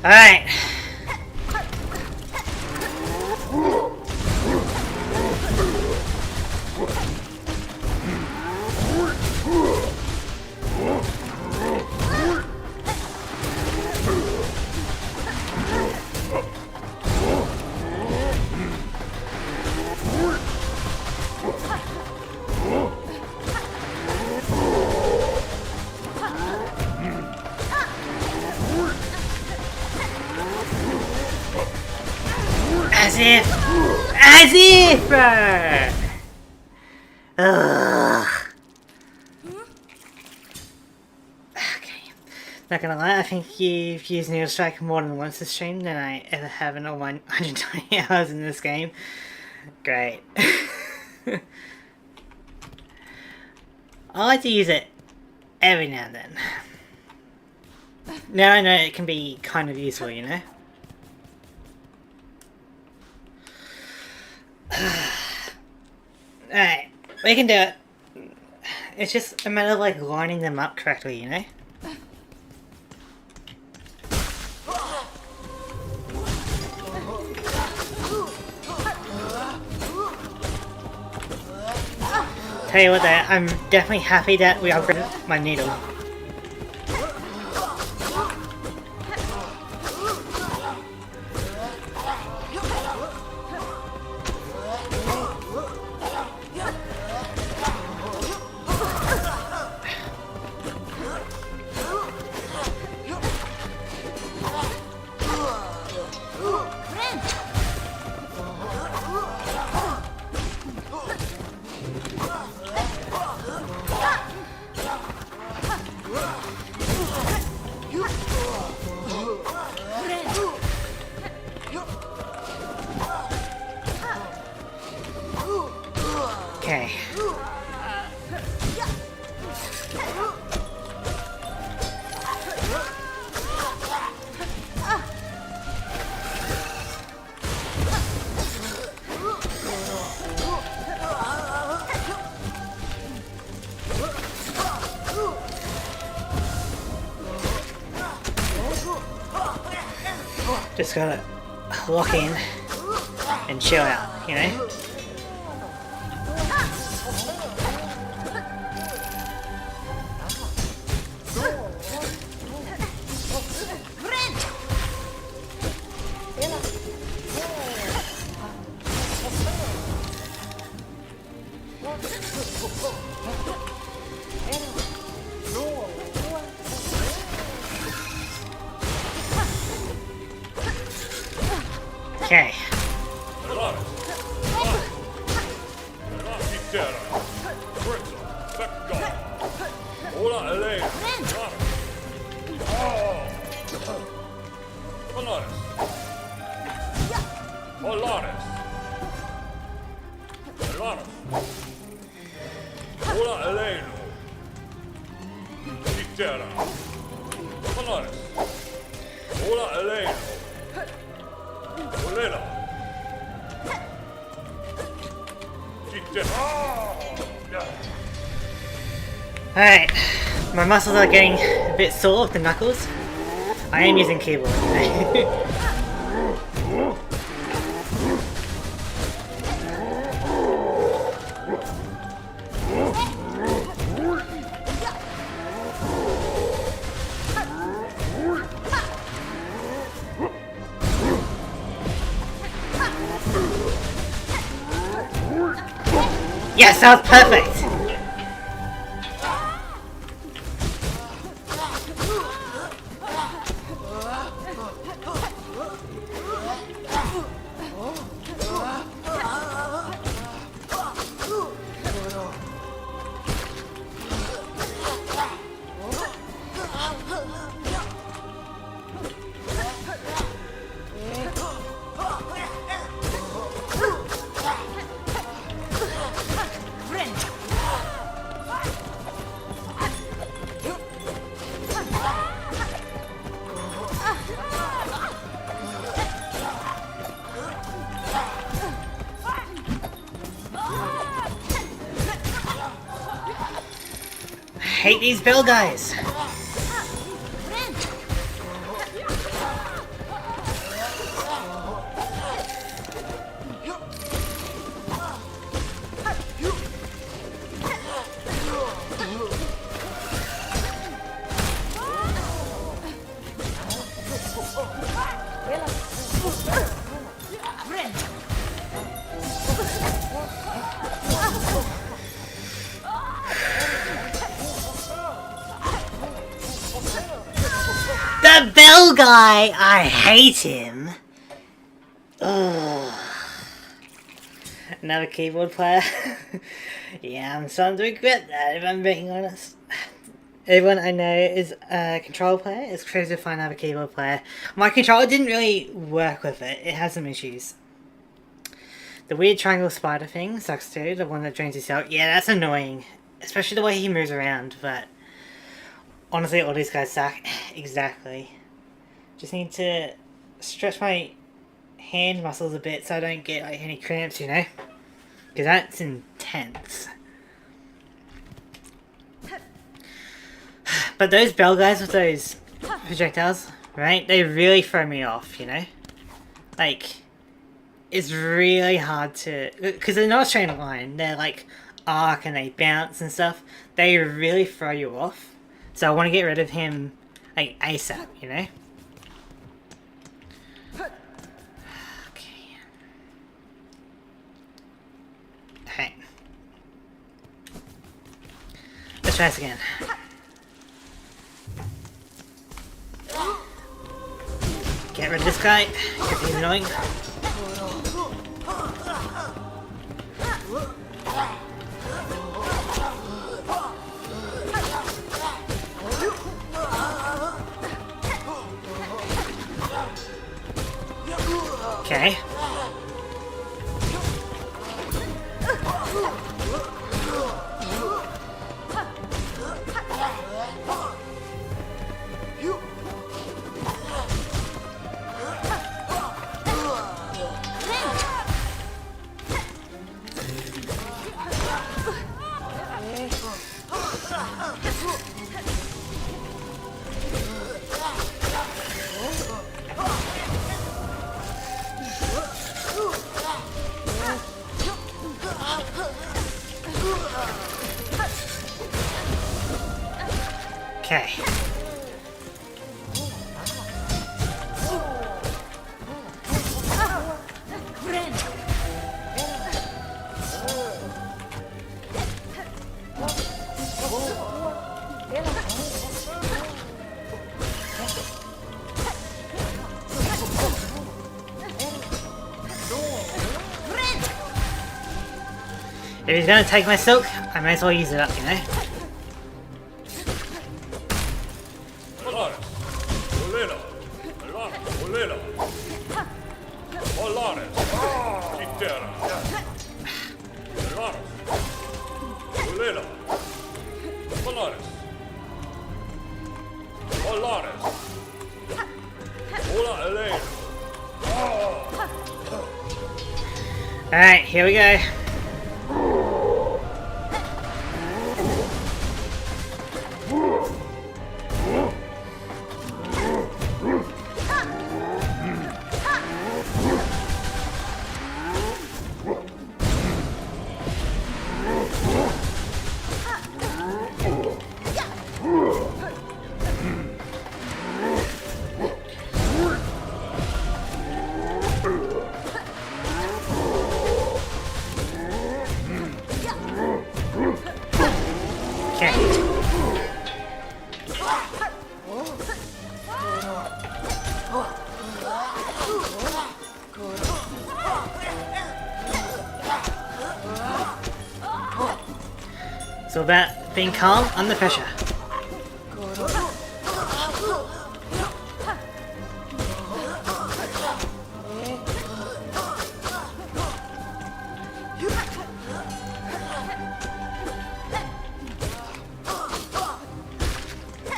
Alright. As if! Ugh. Okay. Not gonna lie, I think you've used Needle Strike more than once this stream than I ever have in all my 120 hours in this game. Great. I like to use it every now and then. Now I know it can be kind of useful, you know? Alright, we can do it. It's just a matter of like lining them up correctly, you know? Tell you what though, I'm definitely happy that we upgraded my needle. Okay. Just gotta lock in and chill out, you know? Okay. Alright, my muscles are getting a bit sore with the knuckles. I am using keyboard. Yes, that was perfect! I hate these bell guys! The bell guy! I hate him! Ugh. Another keyboard player? Yeah, I'm starting to regret that, if I'm being honest. Everyone I know is a controller player. It's crazy to find another keyboard player. My controller didn't really work with it. It has some issues. The weird triangle spider thing sucks too. The one that drains his cell. Yeah, that's annoying. Especially the way he moves around, but... honestly, all these guys suck. Exactly. Just need to stretch my hand muscles a bit so I don't get like any cramps, you know? Because that's intense. But those bell guys with those projectiles, right? They really throw me off, you know? Like, it's really hard to... because they're not a straight line. They're like arc and they bounce and stuff. They really throw you off. So I want to get rid of him, like, ASAP, you know? Okay. Okay. Let's try this again. Get rid of this guy, because he's annoying. Okay. Okay. If he's gonna take my silk, I may as well use it up, you know? Alright, here we go. It's all about being calm under pressure.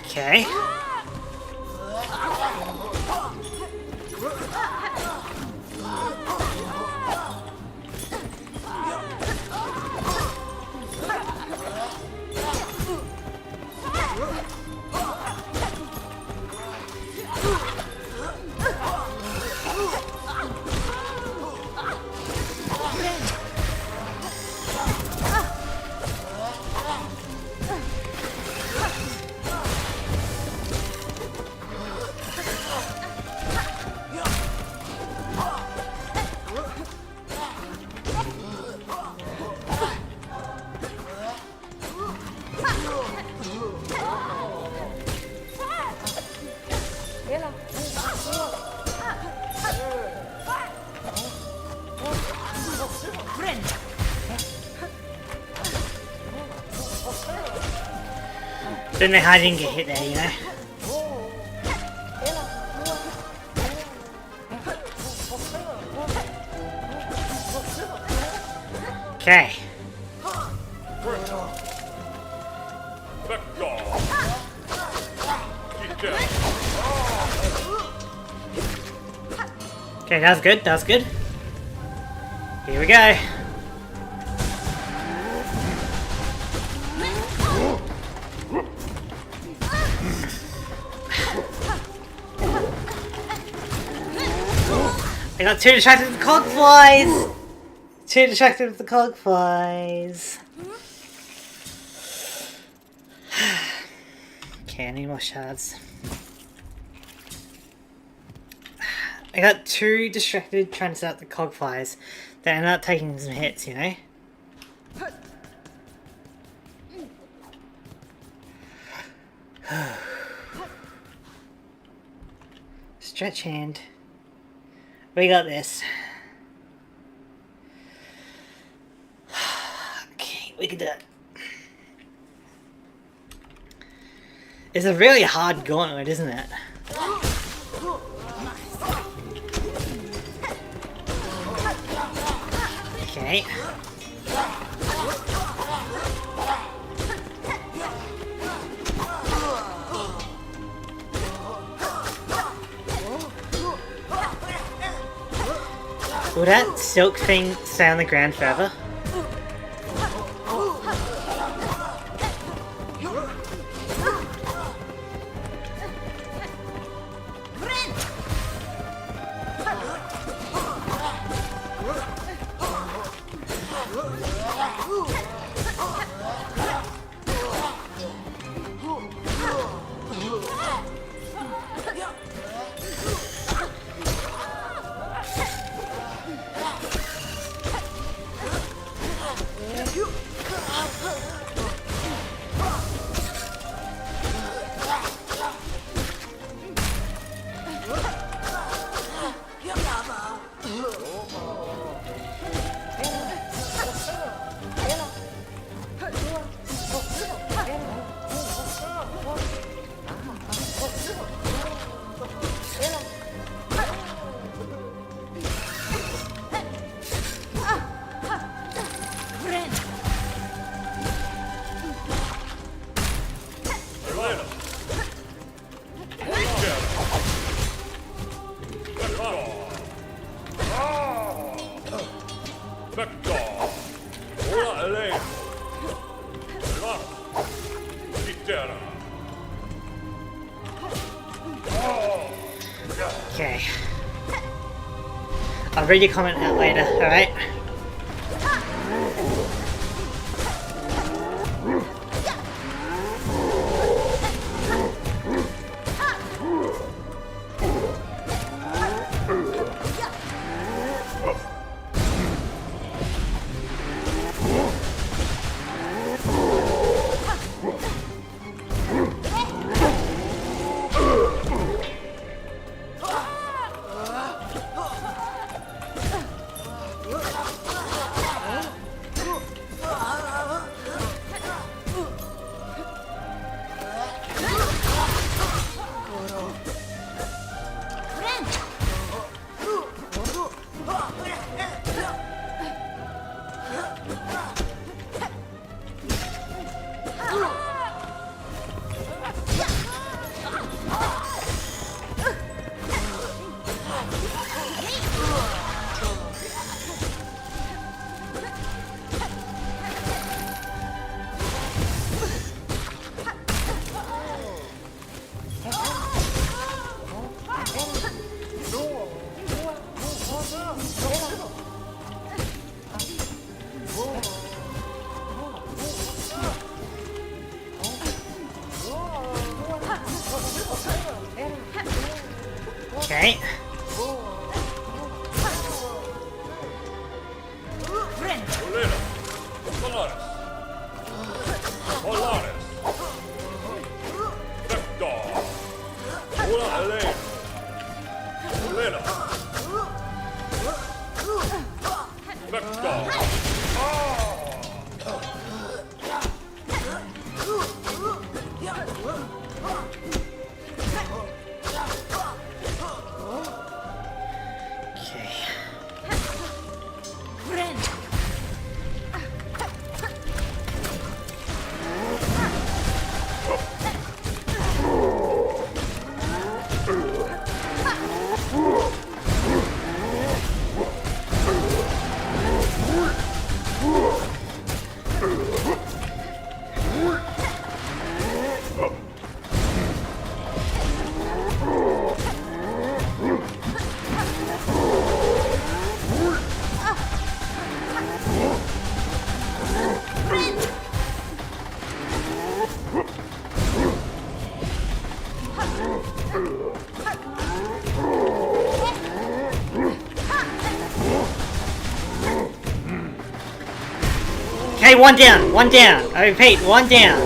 Okay. Don't know how I didn't get hit there, you know? Okay. Okay, that was good, that was good. Here we go. I got too distracted with the cog flies! Too distracted with the cog flies. Okay, I need more shards. I got too distracted trying to set up the cog flies that I ended up taking some hits, you know? Stretch hand. We got this. Okay, we can do it. It's a really hard gauntlet, isn't it? Okay. Will that silk thing stay on the ground forever? Okay. I'll read your comment out later, alright? Let's go. Okay. Okay, one down, one down. I repeat, one down.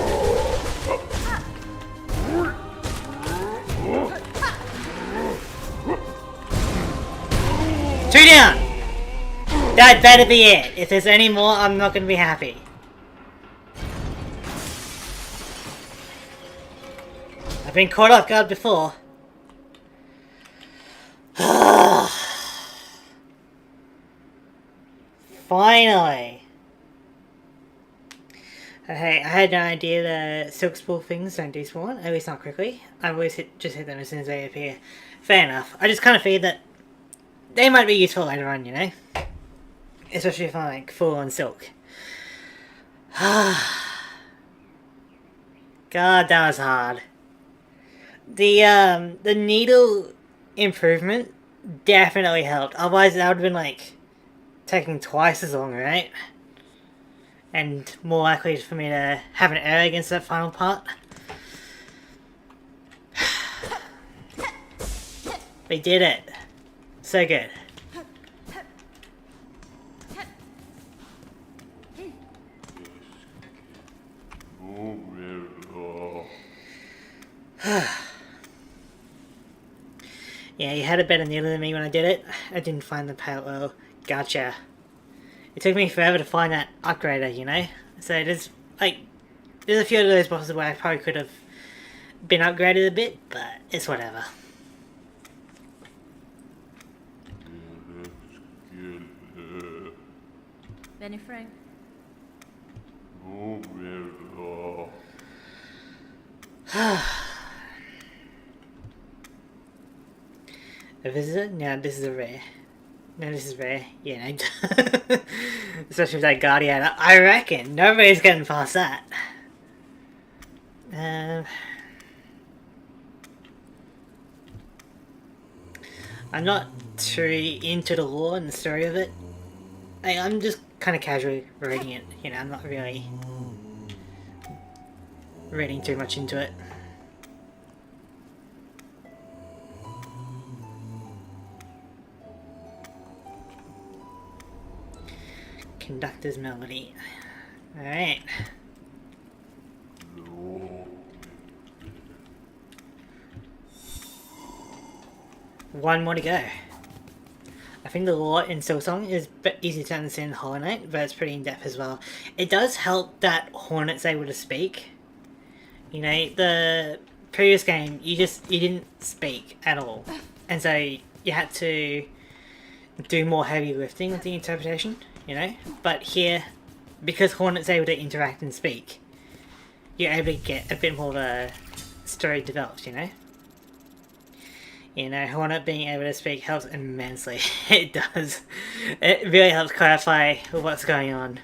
Two down. That better be it. If there's any more, I'm not gonna be happy. I've been caught off guard before. Finally. Hey, I had no idea the silk spool things don't despawn, at least not quickly. I always just hit them as soon as they appear. Fair enough. I just kind of figured that they might be useful later on, you know? Especially if I'm like full on silk. God, that was hard. The needle improvement definitely helped. Otherwise that would have been like taking twice as long, right? And more likely for me to have an error against that final part. We did it. So good. Yeah, you had a better needle than me when I did it. I didn't find the parallel. Gotcha. It took me forever to find that upgrader, you know? So there's, like, there's a few of those bosses where I probably could have been upgraded a bit, but it's whatever. Benny Frank. A visitor? No, this is a rare. No, this is rare. Yeah, no. Especially with that Guardian. I reckon nobody's getting past that. I'm not too into the lore and the story of it. I'm just kind of casually reading it. You know, I'm not really reading too much into it. Conductor's melody. Alright. One more to go. I think the lore in Silksong is easy to understand in Hollow Knight, but it's pretty in-depth as well. It does help that Hornet's able to speak. You know, the previous game, you didn't speak at all. And so you had to do more heavy lifting with the interpretation, you know? But here, because Hornet's able to interact and speak, you're able to get a bit more of a story developed, you know? You know, Hornet being able to speak helps immensely. It does. It really helps clarify what's going on.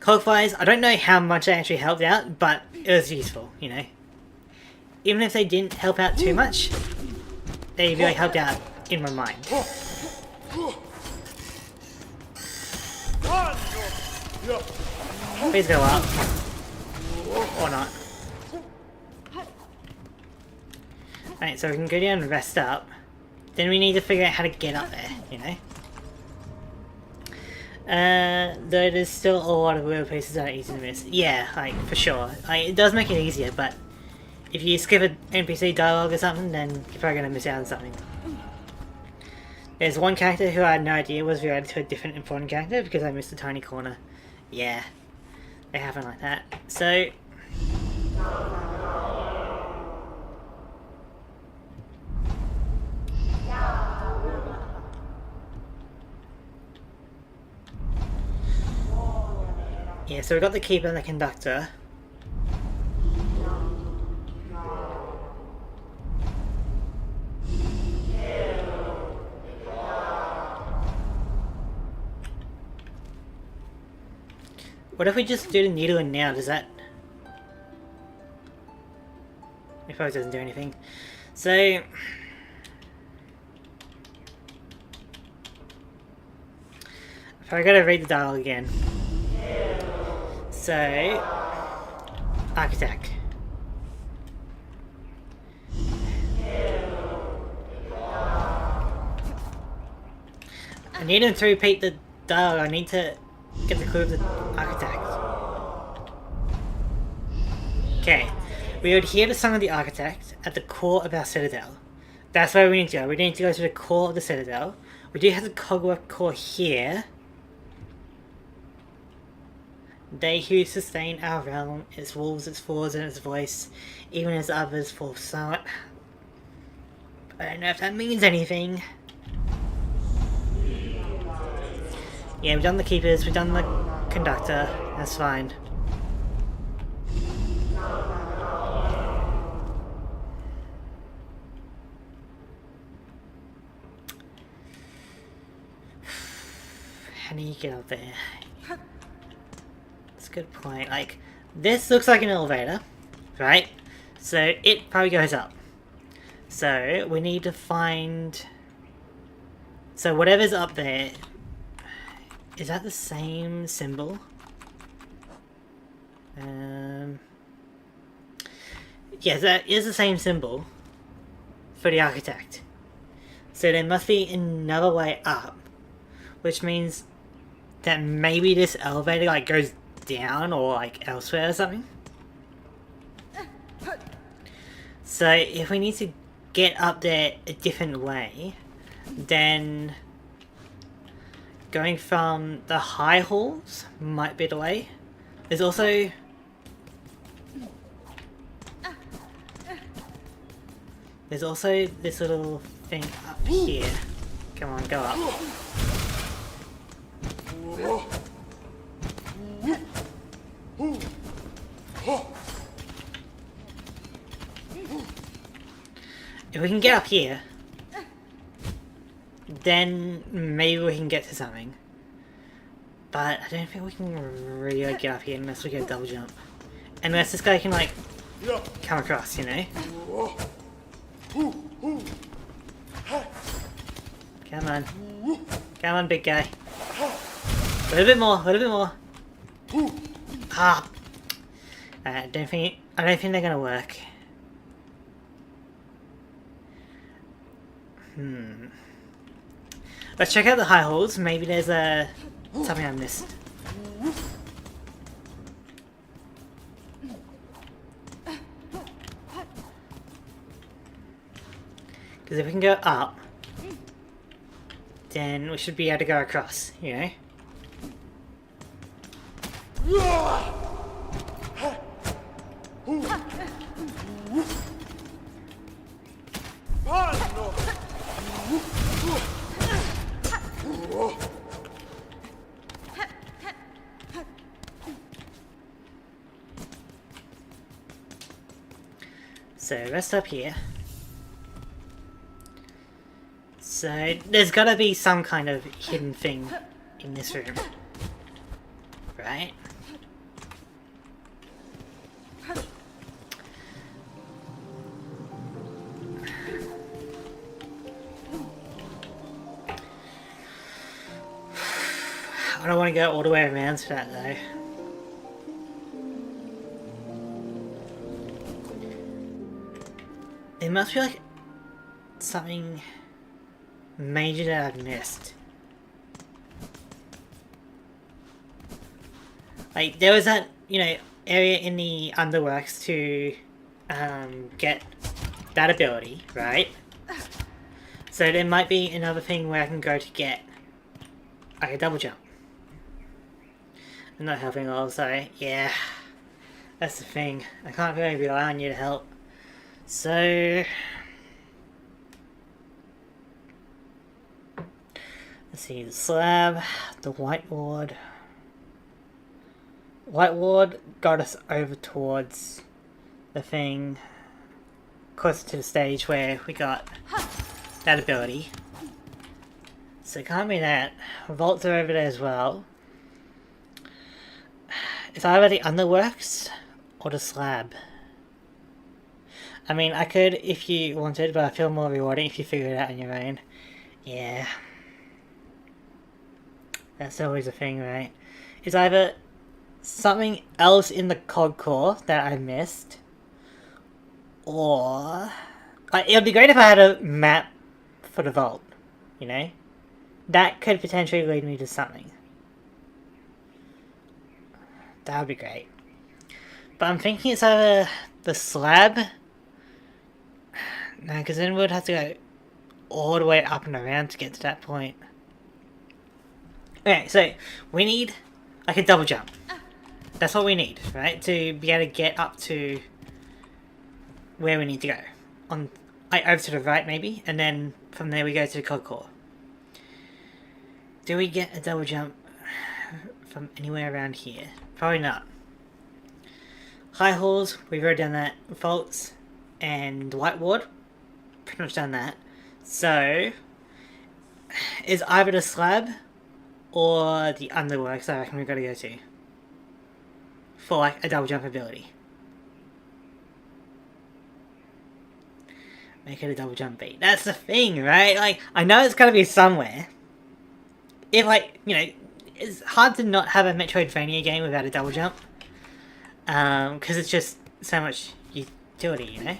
Cloakflies, I don't know how much they actually helped out, but it was useful, you know? Even if they didn't help out too much, they really helped out in my mind. Please go up. Or not. Alright, so we can go down and rest up. Then we need to figure out how to get up there, you know? Though there's still a lot of weird pieces that are easy to miss. Yeah, like, for sure. Like, it does make it easier, but if you skip an NPC dialogue or something, then you're probably gonna miss out on something. There's one character who I had no idea was related to a different important character because I missed a tiny corner. Yeah, they happen like that. So... yeah, so we got the keeper and the conductor. What if we just do the needle and now? Does that... it probably doesn't do anything. So... I probably gotta read the dial again. So... architect. I need him to repeat the dial. I need to get the clue of the architect. Okay. We would hear the song of the architect at the core of our citadel. That's where we need to go. We need to go to the core of the citadel. We do have the cogwork core here. They who sustain our realm, its walls, its floors, and its voice, even as others fall silent. I don't know if that means anything. Yeah, we've done the keepers, we've done the conductor, that's fine. How do you get up there? That's a good point. Like, this looks like an elevator, right? So it probably goes up. So we need to find... so whatever's up there... is that the same symbol? Yes, that is the same symbol for the architect. So there must be another way up, which means that maybe this elevator like goes down or like elsewhere or something. So if we need to get up there a different way, then going from the high halls might be the way. There's also... there's also this little thing up here. Come on, go up. If we can get up here, then maybe we can get to something. But I don't think we can really like, get up here unless we get a double jump. Unless this guy can like come across, you know? Come on. Come on, big guy. A little bit more, a little bit more. Ah! I don't think they're gonna work. Let's check out the high halls. Maybe there's something I missed. Because if we can go up, then we should be able to go across, you know? So, rest up here. So, there's gotta be some kind of hidden thing in this room. Right? I don't want to go all the way around to that though. It must be like something major that I've missed. Like there was that, you know, area in the underworks to get that ability, right? So there might be another thing where I can go to get like a double jump. I'm not helping also. Yeah, that's the thing. I can't really rely on you to help. So let's see, the slab, the white ward. White ward got us over towards the thing closer to the stage where we got that ability. So it can't be that. Vaults are over there as well. It's either the underworks or the slab. I mean, I could if you wanted, but I feel more rewarding if you figure it out on your own. Yeah. That's always a thing, right? It's either something else in the COG core that I missed, or it would be great if I had a map for the vault, you know? That could potentially lead me to something. That would be great. But I'm thinking it's either the slab. No, because then we'd have to go all the way up and around to get to that point. Okay, so we need like a double jump. That's what we need, right? To be able to get up to where we need to go. Over to the right maybe, and then from there we go to the COG core. Do we get a double jump from anywhere around here? Probably not. High halls, we've already done that. Vaults and white ward, pretty much done that. So, is either the slab or the underworks I reckon we've got to go to for like a double jump ability. Make it a double jump beat. That's the thing, right? Like, I know it's gotta be somewhere. If, like, you know, it's hard to not have a Metroidvania game without a double jump. Because it's just so much utility, you know?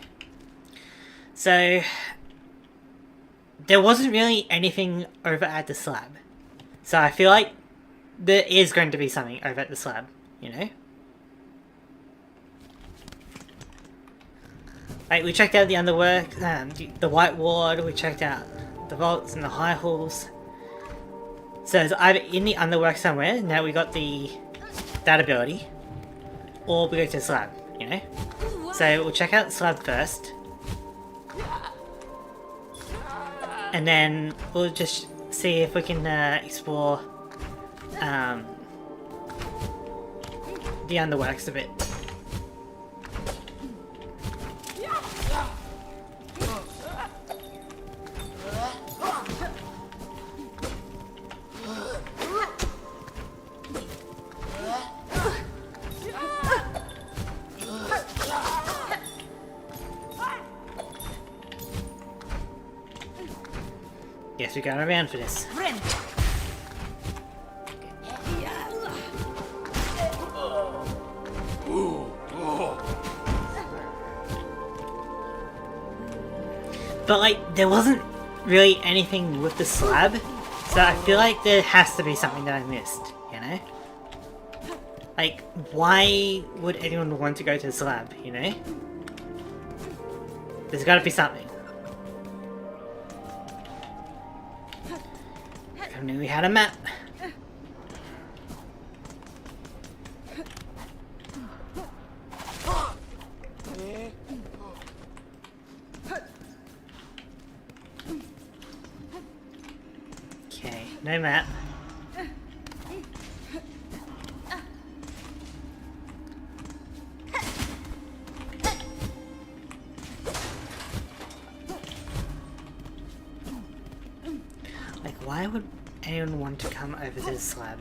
So, there wasn't really anything over at the slab. So I feel like there is going to be something over at the slab, you know? Like, we checked out the underwork, the white ward, we checked out the vaults and the high halls. So it's either in the underwork somewhere, now we got that ability, or we go to the slab, you know? So we'll check out the slab first. And then we'll just see if we can explore the underworks a bit. Guess we got around for this. But like, there wasn't really anything with the slab, so I feel like there has to be something that I missed, you know? Like, why would anyone want to go to the slab, you know? There's gotta be something. I knew we had a map. Okay, no map. Like, why would anyone want to come over to the slab?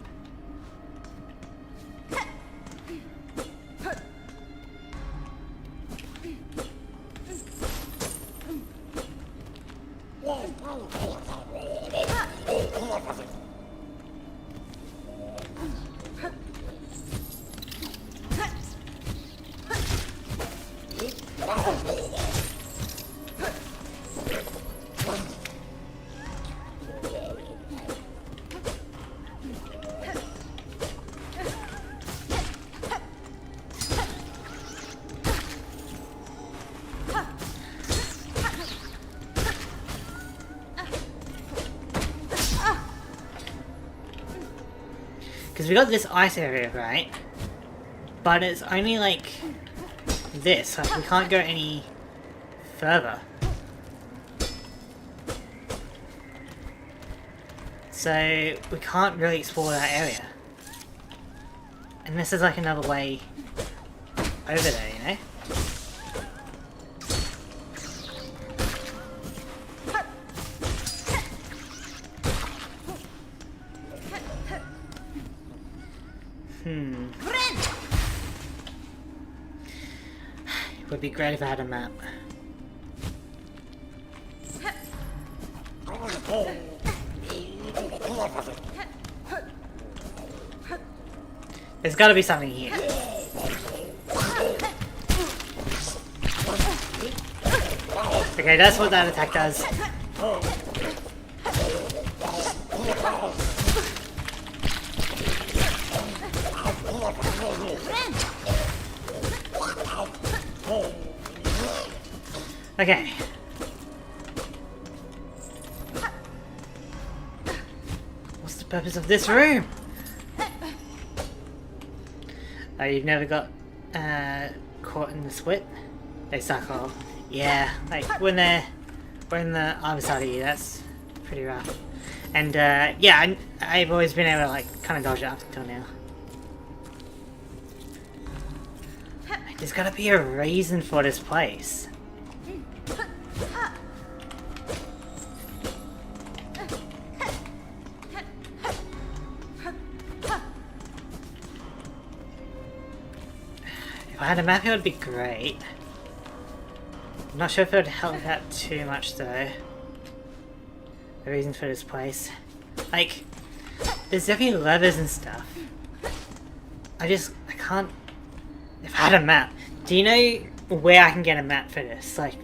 Because we got this ice area, right? But it's only like this, like we can't go any further. So we can't really explore that area. And this is like another way over there, you know? It would be great if I had a map. There's gotta be something here. Okay, that's what that attack does. Okay. What's the purpose of this room? Oh, you've never got caught in the split? They suck all. Yeah, like when they're in the other side of you, that's pretty rough. And yeah, I've always been able to like kind of dodge it up until now. There's gotta be a reason for this place. If I had a map, it would be great. I'm not sure if it would help out too much though. The reason for this place. Like, there's definitely levers and stuff. I can't... If I had a map. Do you know where I can get a map for this? Like,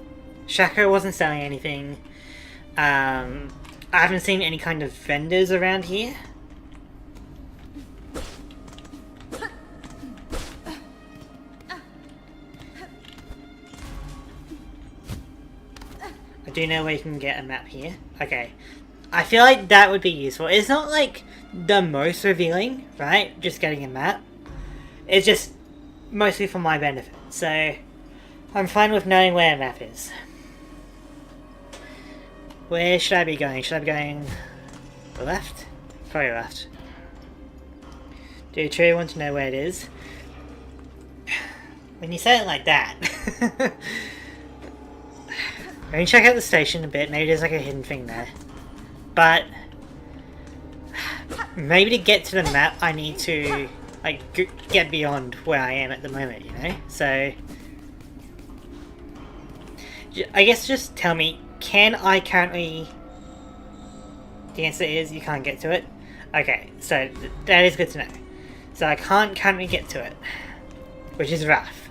Shako wasn't selling anything. I haven't seen any kind of vendors around here. I do know where you can get a map here. Okay. I feel like that would be useful. It's not like the most revealing, right? Just getting a map. It's just mostly for my benefit. So I'm fine with knowing where a map is. Where should I be going? Should I be going left? Probably left. Do you truly want to know where it is? When you say it like that. Let me check out the station a bit. Maybe there's like a hidden thing there. But maybe to get to the map I need to like get beyond where I am at the moment, you know? So I guess just tell me, can I currently... The answer is you can't get to it. Okay, so that is good to know. So I can't currently get to it, which is rough.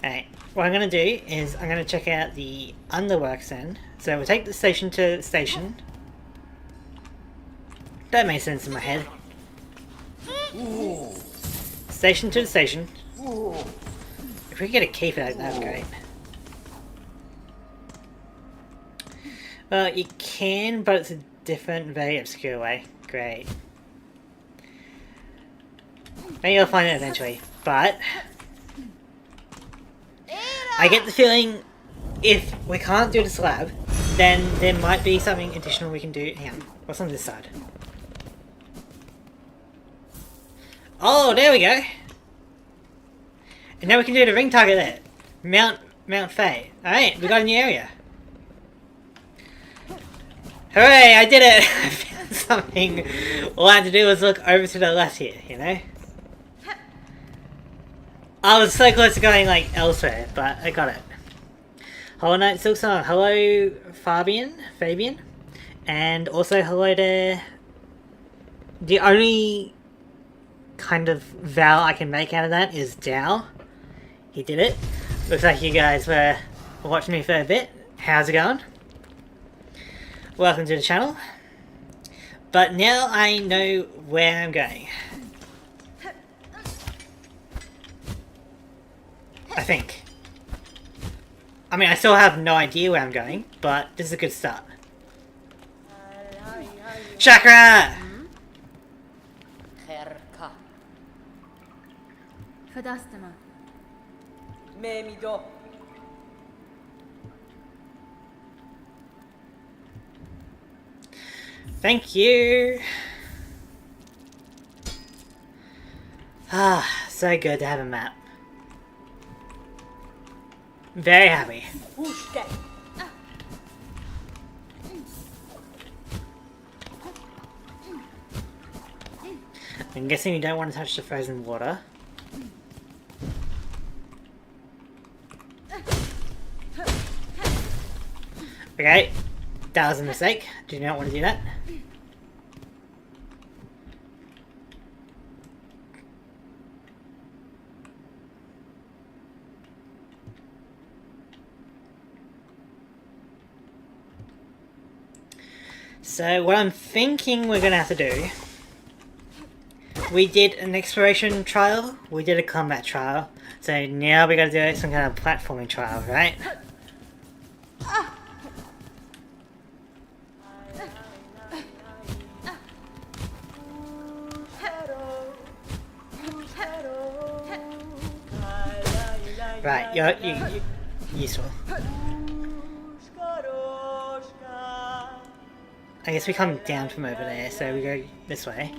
Alright, what I'm going to do is I'm going to check out the underworks then. So we'll take the station to the station. That makes sense in my head. Station to the station. If we could get a key for that, that'd be great. Well, you can, but it's a different, very obscure way. Great. Maybe I'll find it eventually, but... I get the feeling if we can't do the slab, then there might be something additional we can do. Hang on, what's on this side? Oh, there we go! And now we can do the ring target there. Mount Faye. Alright, we got a new area. Hooray, I did it! I found something. All I had to do was look over to the left here, you know? I was so close to going like elsewhere, but I got it. Hello Night Silksong, hello Fabian, and also hello to... The only kind of vowel I can make out of that is Dow. He did it. Looks like you guys were watching me for a bit. How's it going? Welcome to the channel. But now I know where I'm going. I think. I mean, I still have no idea where I'm going, but this is a good start. Chakra! Kherka. Fadastama. Memido. Thank you! Ah, so good to have a map. Very happy. Pushke. I'm guessing you don't want to touch the frozen water. Okay, that was a mistake. Do not want to do that. So what I'm thinking we're gonna have to do, we did an exploration trial, we did a combat trial, so now we gotta do some kind of platforming trial, right? Right, you're useful. I guess we come down from over there, so we go this way.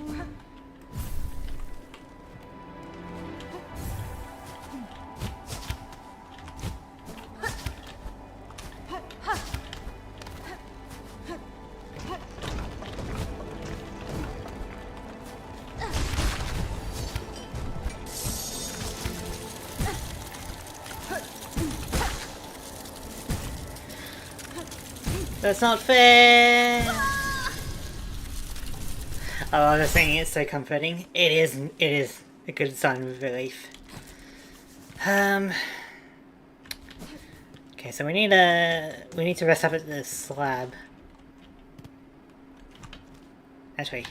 That's not fair! I love the singing, it's so comforting. It is a good sign of relief. Okay, so we need to rest up at the slab. Actually.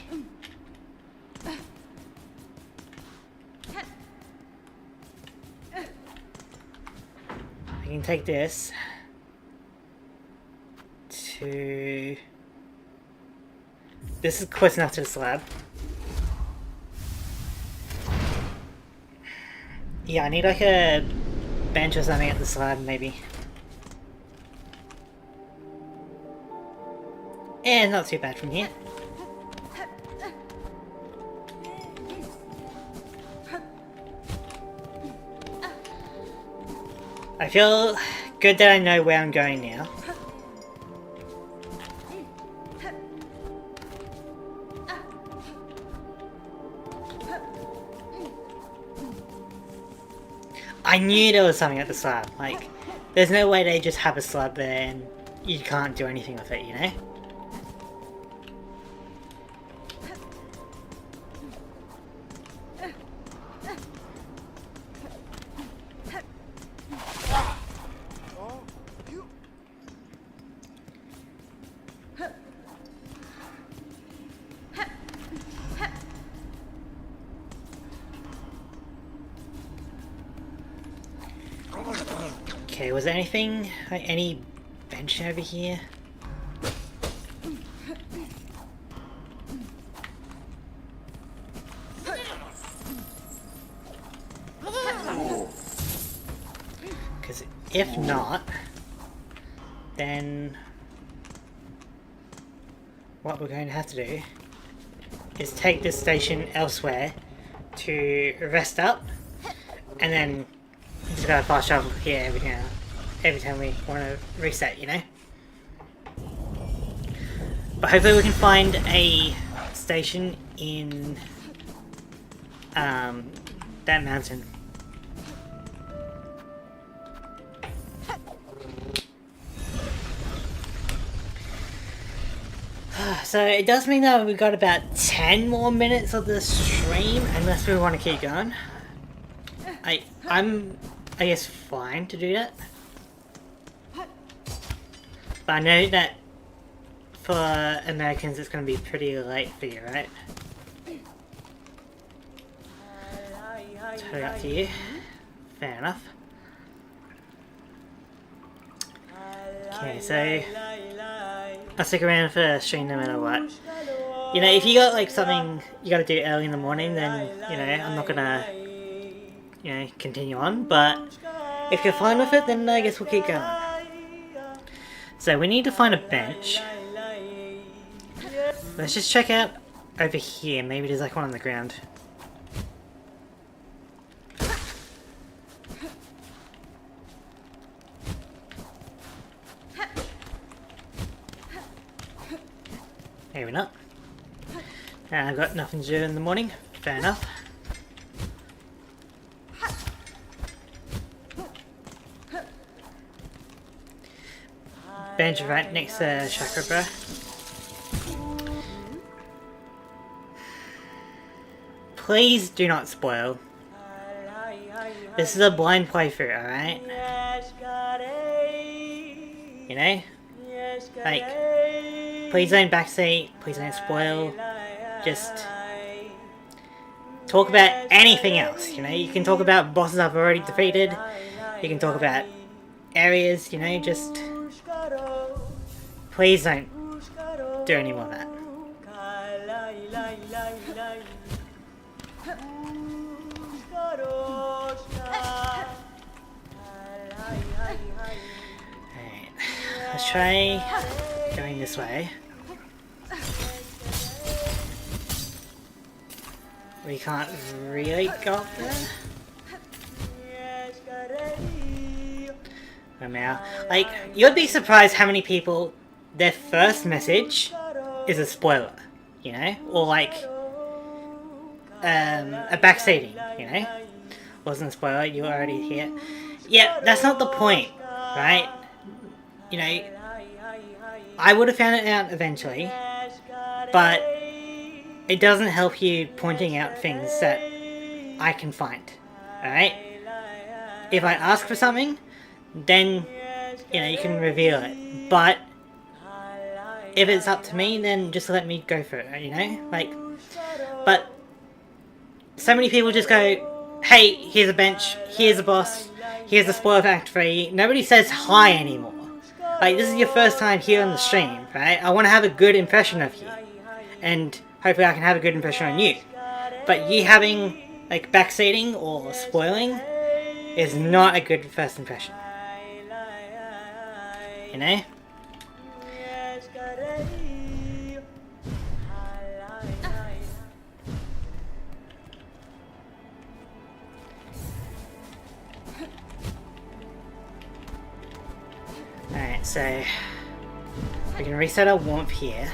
I can take this to... This is close enough to the slab. Yeah, I need like a bench or something at the slab, maybe. And not too bad from here. I feel good that I know where I'm going now. I knew there was something at the slab. Like, there's no way they just have a slab there and you can't do anything with it, you know? Okay, was there anything, like any bench over here? Because if not, then what we're going to have to do is take this station elsewhere to rest up, and then just gotta fast travel here every time we want to reset, you know? But hopefully we can find a station in that mountain. So it does mean that we've got about 10 more minutes of the stream, unless we want to keep going. I'm, I guess, fine to do that. But I know that for Americans it's going to be pretty late for you, right? Totally up to you. Fair enough. Okay, so I'll stick around for the stream no matter what. You know, if you got like something you gotta do early in the morning, then, you know, I'm not gonna, you know, continue on. But if you're fine with it, then I guess we'll keep going. So we need to find a bench. Let's just check out over here. Maybe there's like one on the ground. Maybe not. I've got nothing to do in the morning. Fair enough. Bench right next to Chakrabra. Please do not spoil. This is a blind playthrough, alright? You know? Like, please don't backseat, please don't spoil. Just talk about anything else, you know? You can talk about bosses I've already defeated. You can talk about areas, you know, just... Please don't do any more of that. Alright, let's try going this way. We can't really go up there. Oh, now, like, you'd be surprised how many people their first message is a spoiler, you know, or like a backseating, you know. Wasn't a spoiler, you were already here. Yeah, that's not the point, right? You know, I would have found it out eventually, but it doesn't help you pointing out things that I can find, alright? If I ask for something, then, you know, you can reveal it, but if it's up to me, then just let me go for it, you know? Like, but so many people just go, hey, here's a bench, here's a boss, here's a spoiler factory. Nobody says hi anymore. Like, this is your first time here on the stream, right? I want to have a good impression of you. And hopefully I can have a good impression on you. But you having, like, backseating or spoiling is not a good first impression. You know? Alright, so we can reset our warmth here.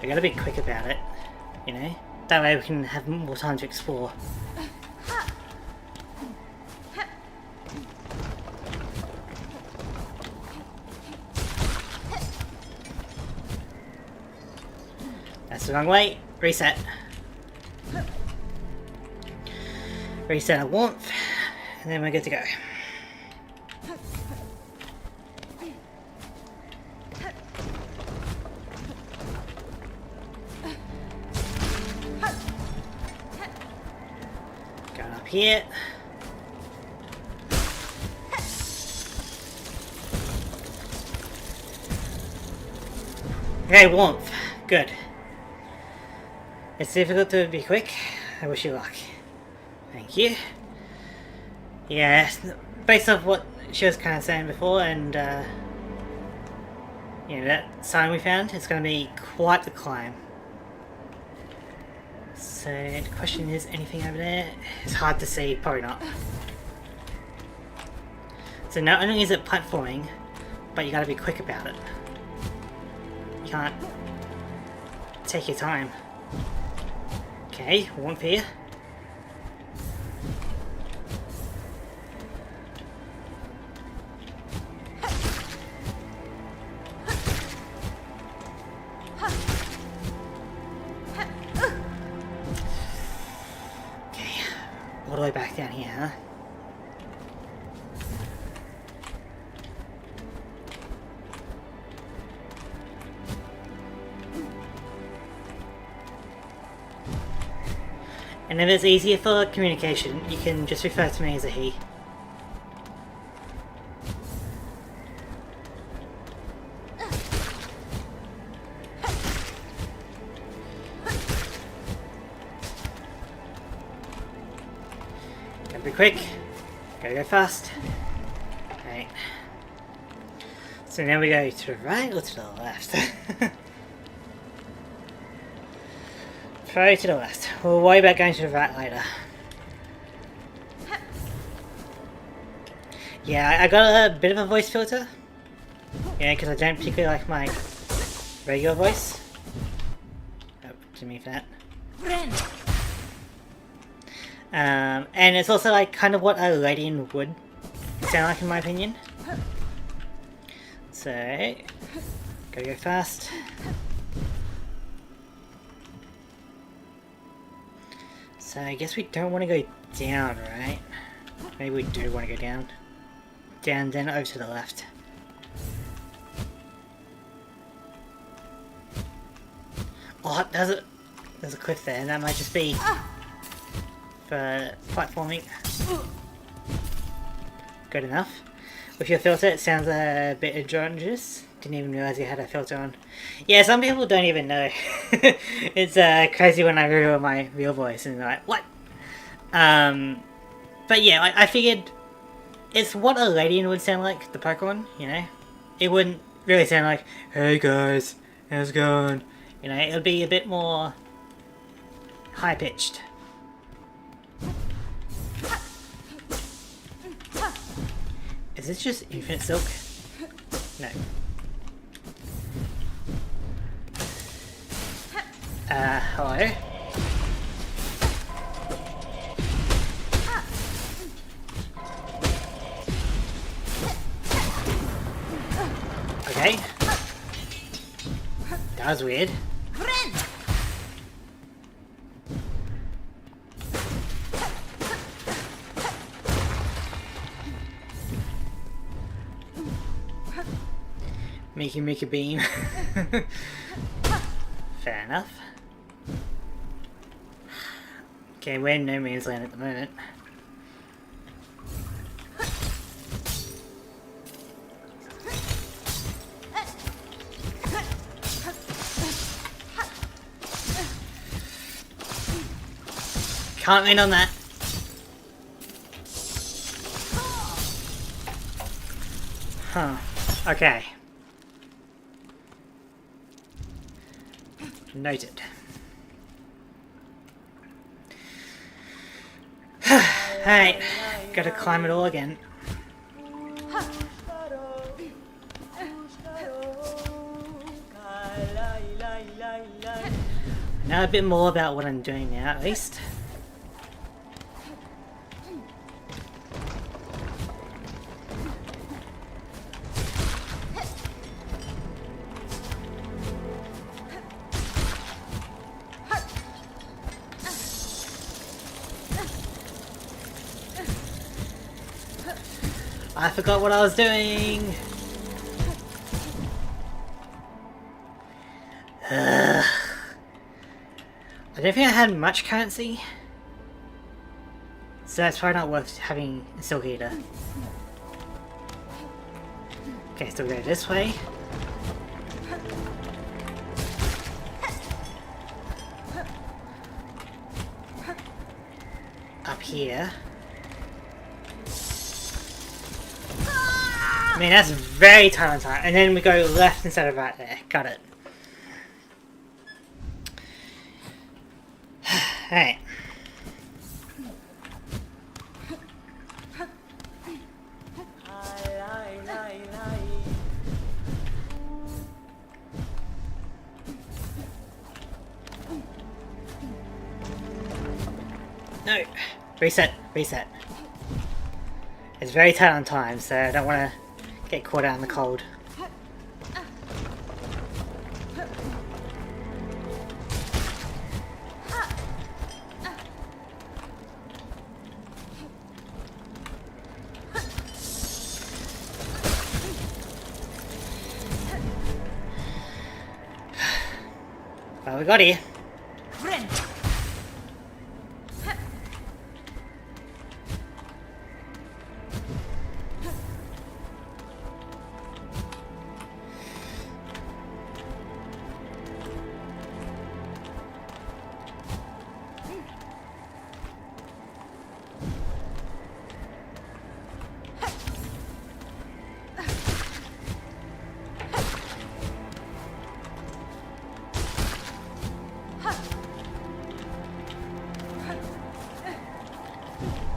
We gotta be quick about it, you know? That way we can have more time to explore. That's the wrong way. Reset. Reset our warmth, and then we're good to go. Going up here. Okay, warmth. Good. It's difficult to be quick. I wish you luck. Thank you. Yeah, based off what she was kind of saying before, and you know, that sign we found, it's going to be quite the climb. So the question is, anything over there? It's hard to see, probably not. So not only is it platforming, but you got to be quick about it. You can't take your time. Okay, warmth here. All the way back down here, huh? And if it's easier for communication, you can just refer to me as a he. Gotta be quick. Gotta go fast. Right. So now we go to the right or to the left? Probably to the left. We'll worry about going to the right later. Yeah, I got a bit of a voice filter. Yeah, because I don't particularly like my regular voice. Oh, didn't mean for that. And it's also like kind of what a Ladian would sound like in my opinion. So, gotta go fast. So I guess we don't want to go down, right? Maybe we do want to go down. Down, then over to the left. Oh, there's a cliff there, and that might just be for platforming. Good enough. With your filter, it sounds a bit androgynous. Didn't even realize you had a filter on. Yeah, some people don't even know. It's crazy when I reveal my real voice and they're like, what? But yeah, I figured it's what a Ladian would sound like, the Pokemon, you know? It wouldn't really sound like, hey guys, how's it going? You know, it would be a bit more high-pitched. Is this just Infinite Silk? No. Hello? Okay. That was weird. Make a beam. Fair enough. Okay, we're in no man's land at the moment. Can't win on that. Huh. Okay. Noted. Hey, gotta climb it all again. Now a bit more about what I'm doing now, at least. I forgot what I was doing! I don't think I had much currency. So that's probably not worth having a Silk Eater. Okay, so we go this way. Up here. I mean, that's very tight on time. And then we go left instead of right there. Got it. Alright. No! Reset, reset. It's very tight on time, so I don't want to get caught out in the cold. Well, we got here.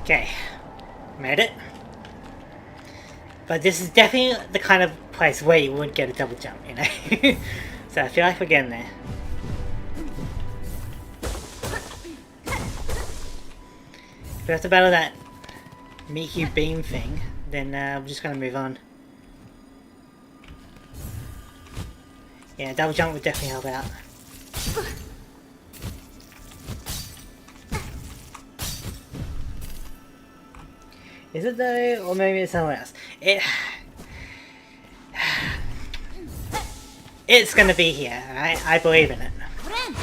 Okay, made it. But this is definitely the kind of place where you would get a double jump, you know? So I feel like we're getting there. If we have to battle that Miku beam thing, then I'm just gonna move on. Yeah, double jump would definitely help out. Is it though? Or maybe it's somewhere else. It's gonna be here, alright? I believe in it. Alright.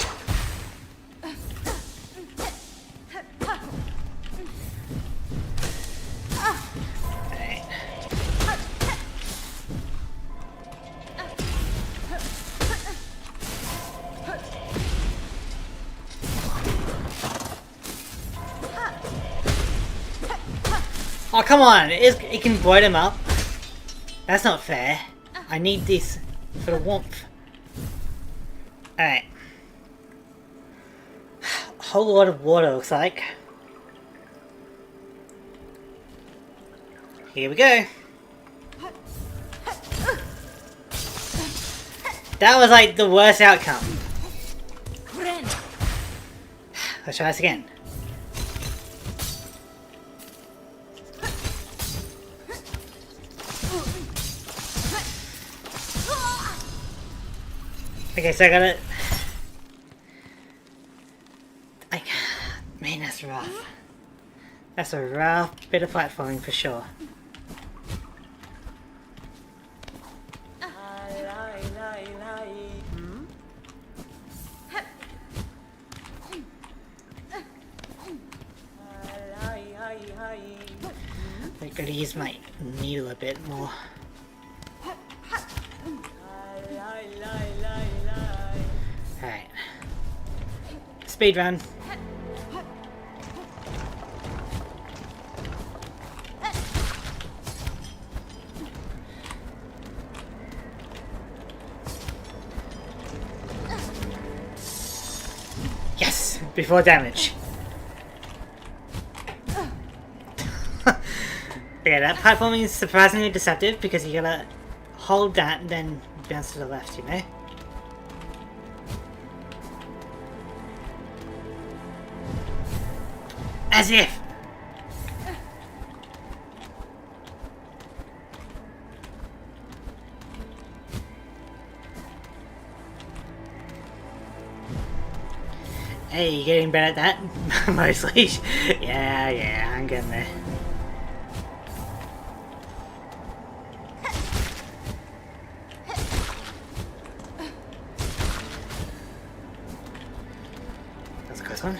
Oh, come on! It can blow them up. That's not fair. I need this for the warmth. Alright. A whole lot of water, looks like. Here we go. That was like the worst outcome. Let's try this again. Okay, so I got it. Man, that's rough. That's a rough bit of platforming for sure. I gotta use my needle a bit more. Alright. Speed run. Yes! Before damage. Yeah, that platforming is surprisingly deceptive because you gotta hold that and then bounce to the left, you know? As if! Hey, you getting better at that? Mostly. Yeah, I'm getting there. That's a close one.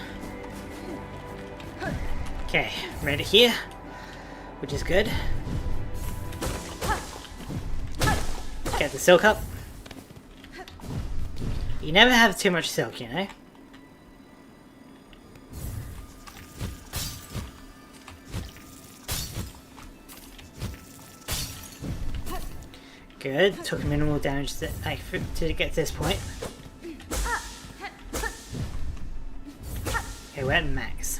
Okay, made it here, which is good. Get the silk up. You never have too much silk, you know? Good, took minimal damage to get to this point. Okay, we're at max.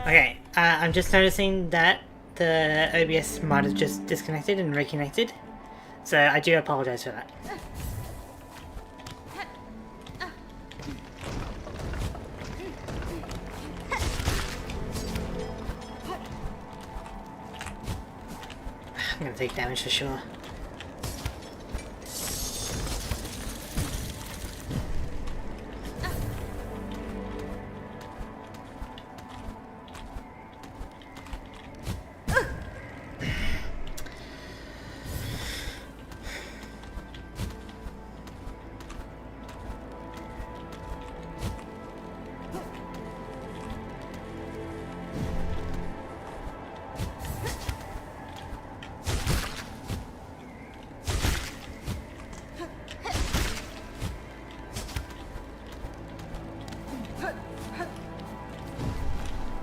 Okay, I'm just noticing that the OBS might have just disconnected and reconnected, so I do apologize for that. I'm gonna take damage for sure.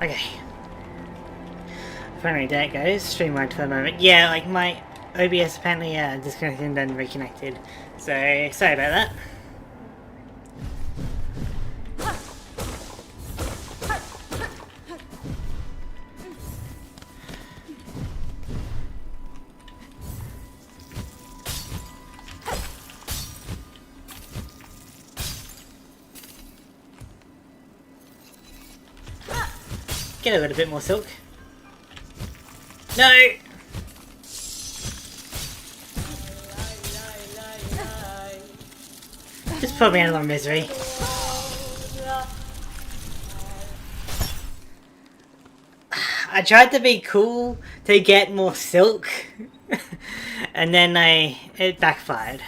Okay. apparently there it goes. Streamlined for a moment. Yeah, like my OBS apparently disconnected and then reconnected. So sorry about that. Get a little bit more silk. No! Just put me out of my misery. I tried to be cool to get more silk, and then it backfired.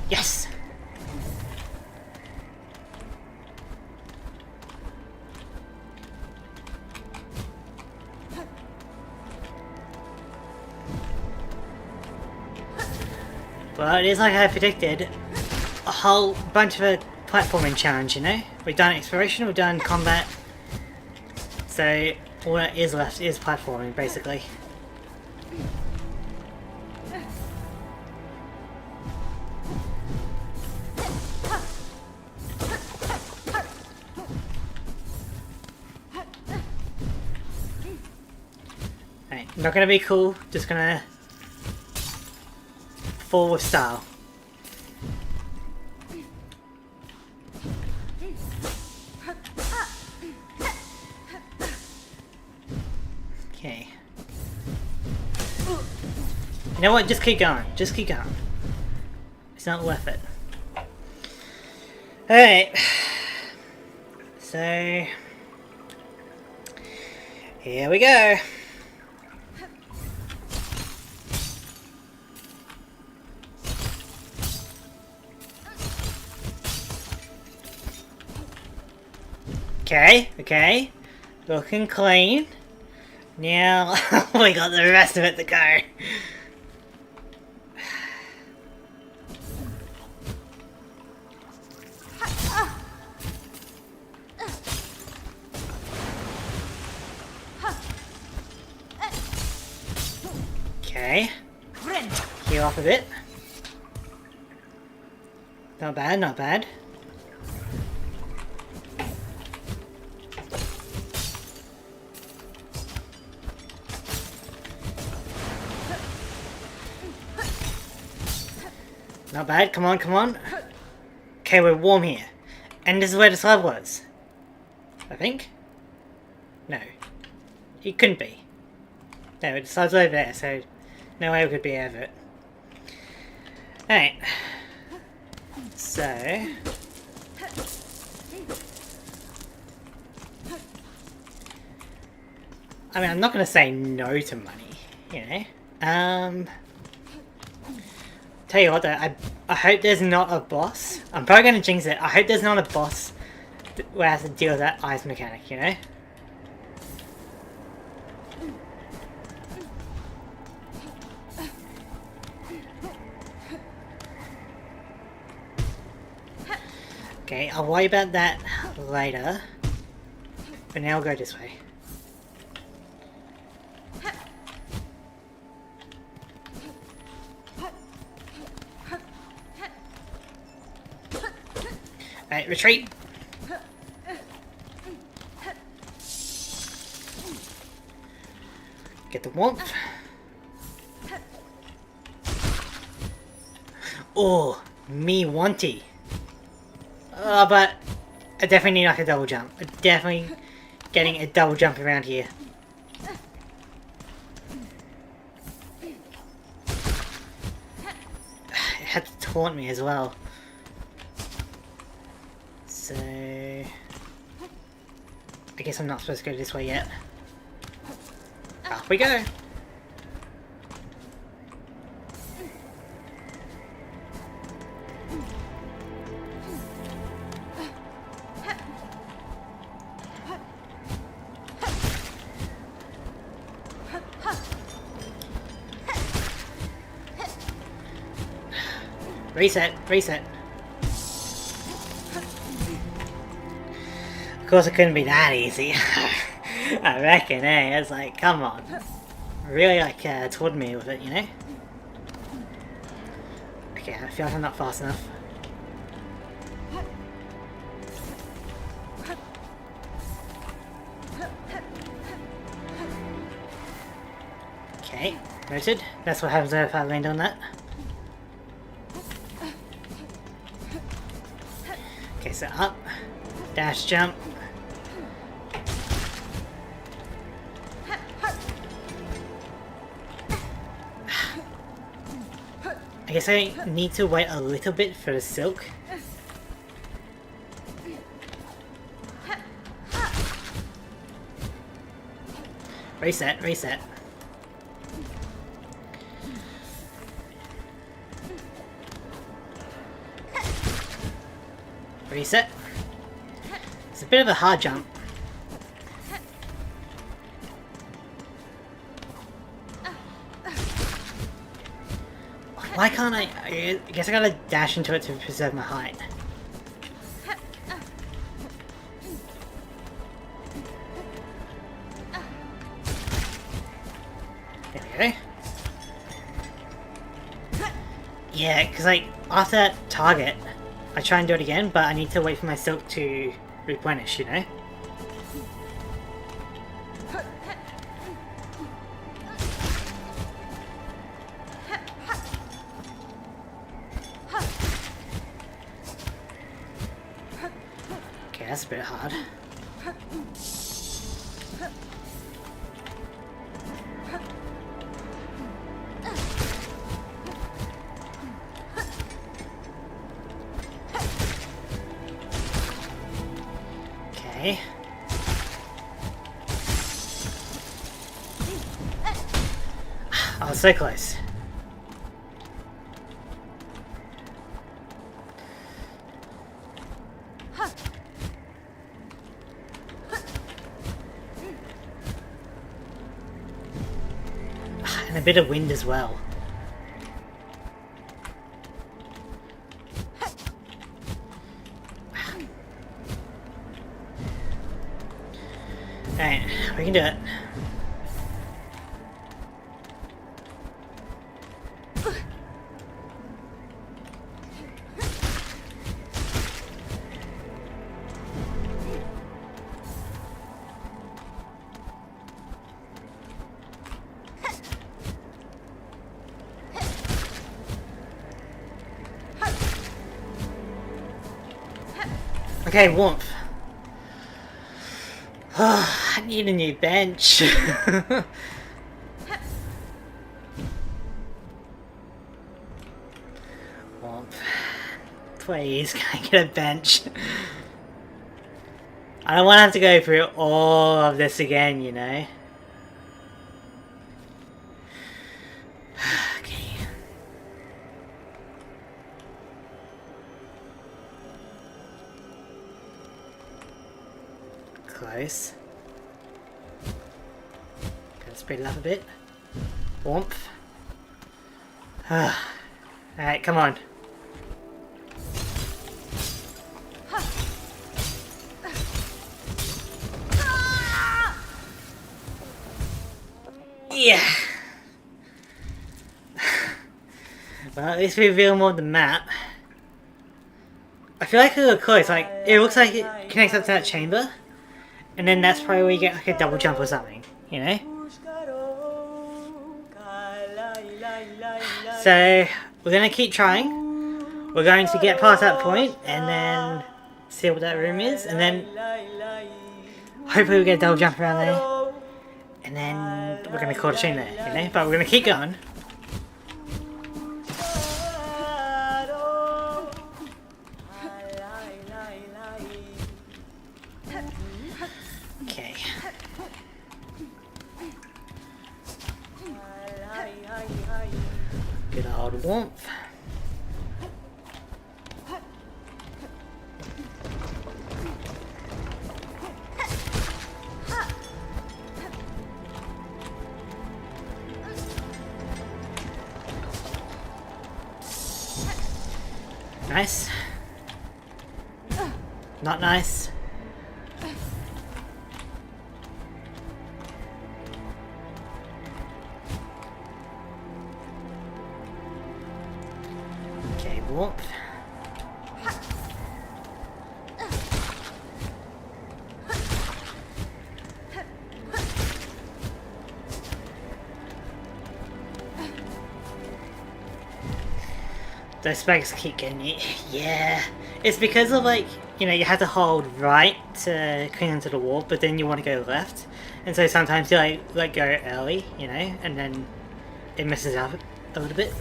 Yes! Well, it is like I predicted. A whole bunch of a platforming challenge, you know? We've done exploration, we've done combat. So, all that is left is platforming, basically. Alright, not gonna be cool, just gonna fall with style. Okay. You know what? Just keep going. Just keep going. It's not worth it. Alright. So... here we go. Okay, okay. Looking clean. Now, we got the rest of it to go. Okay. Heal off a bit. Not bad, not bad. Not bad, come on, come on. Okay, we're warm here. And this is where the slab was. I think? No. It couldn't be. No, the slab's over there, so no way we could be out of it. Alright. So... I mean, I'm not going to say no to money, you know. Tell you what though, I hope there's not a boss. I'm probably going to jinx it. I hope there's not a boss where I have to deal with that ice mechanic, you know? Okay, I'll worry about that later. But now I'll go this way. Alright, retreat! Get the warmth. Oh, me wanty. But I definitely need like a double jump. I'm definitely getting a double jump around here. I had to taunt me as well. So... I guess I'm not supposed to go this way yet. Off we go! Reset, reset. Of course it couldn't be that easy. I reckon, eh? It's like, come on. Really like taunted me with it, you know? Okay, I feel like I'm not fast enough. Okay, noted. That's what happens if I land on that. Okay, so up, dash, jump. I guess I need to wait a little bit for the silk. Reset, reset. Reset. It's a bit of a hard jump. Why can't I guess I gotta dash into it to preserve my height. There we go. Yeah, because like after that target, I try and do it again, but I need to wait for my silk to replenish, you know? Okay, that's a bit hard. Okay. I was so close. And a bit of wind as well. Alright, we can do it. Okay, warmth. Oh, I need a new bench. Warmth. Please, can I get a bench? I don't want to have to go through all of this again, you know? Close. Gotta speed it up a bit. Warmth. Alright, come on. Yeah! Well, at least we reveal more of the map. I feel like a little close, like, it looks like it connects up to that chamber. And then that's probably where you get like a double jump or something, you know? So, we're gonna keep trying. We're going to get past that point and then see what that room is. And then hopefully we get a double jump around there. And then we're gonna call it a tune there, you know? But we're gonna keep going. Good old warmth. Nice. Not nice. Okay, warmth. Those spikes keep getting me. Yeah. It's because of like, you know, you have to hold right to cling onto the wall, but then you want to go left. And so sometimes you like go early, you know, and then it messes up a little bit.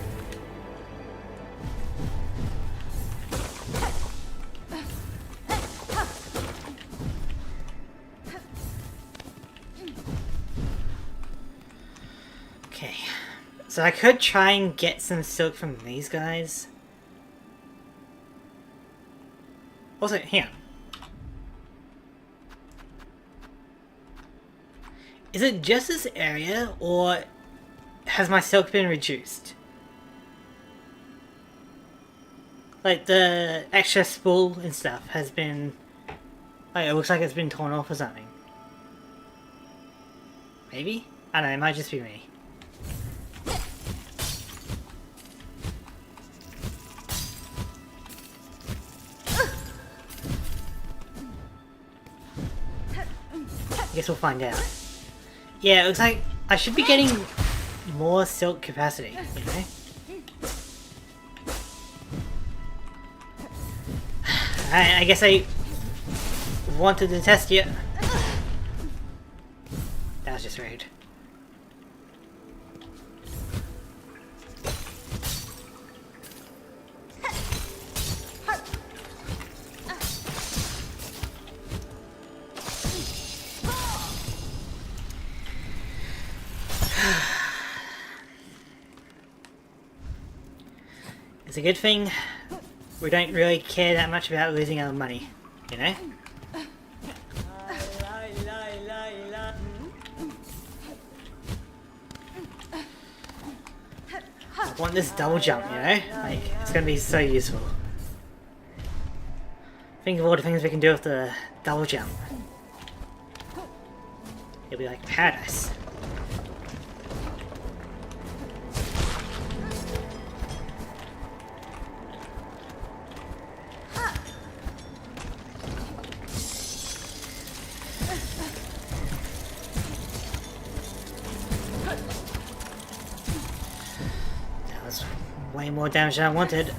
Okay. So I could try and get some silk from these guys. Also, hang on. Is it just this area, or has my silk been reduced? Like, the extra spool and stuff has been... like, it looks like it's been torn off or something. Maybe? I don't know, it might just be me. Guess we'll find out. Yeah, it looks like I should be getting more silk capacity, you know? I guess I wanted to test you. That was just rude. It's a good thing we don't really care that much about losing our money, you know? I want this double jump, you know? Like, it's gonna be so useful. Think of all the things we can do with the double jump. It'll be like paradise. Way more damage than I wanted.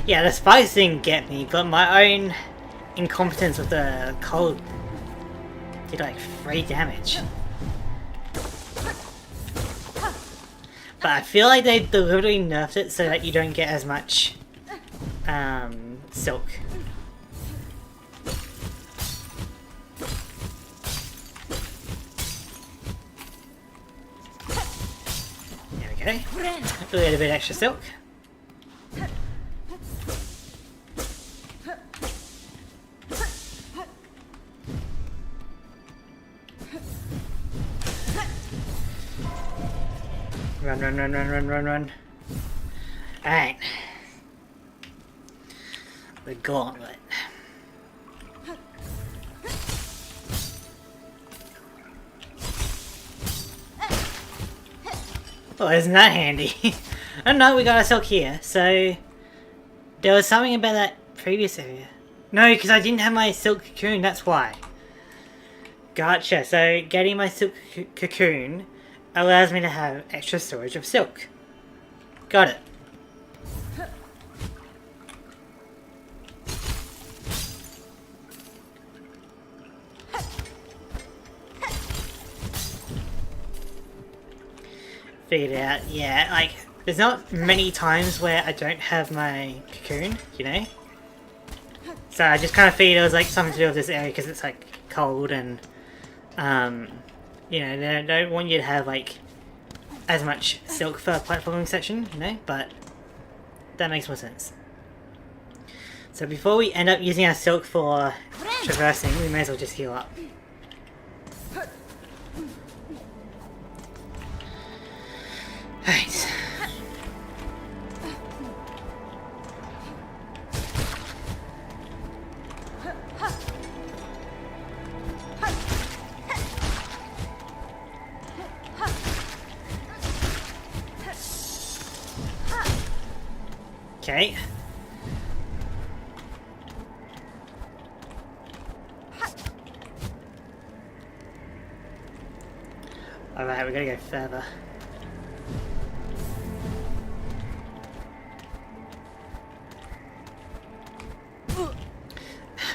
Yeah, the spikes didn't get me, but my own incompetence with the cold did like 3 damage. But I feel like they deliberately nerfed it so that you don't get as much silk. There we go. A little bit extra silk. Run. Alright. The gauntlet. Oh, isn't that handy? Oh no, we got a silk here, so... There was something about that previous area. No, because I didn't have my silk cocoon, that's why. Gotcha, so getting my silk cocoon allows me to have extra storage of silk. Got it. figured it out. Yeah, like, there's not many times where I don't have my cocoon, you know? So I just kind of figured it was like something to do with this area because it's like cold and, you know, they don't want you to have like as much silk for a platforming section, you know? But that makes more sense. So before we end up using our silk for traversing, we may as well just heal up. Right. Okay. Alright, we gotta go further.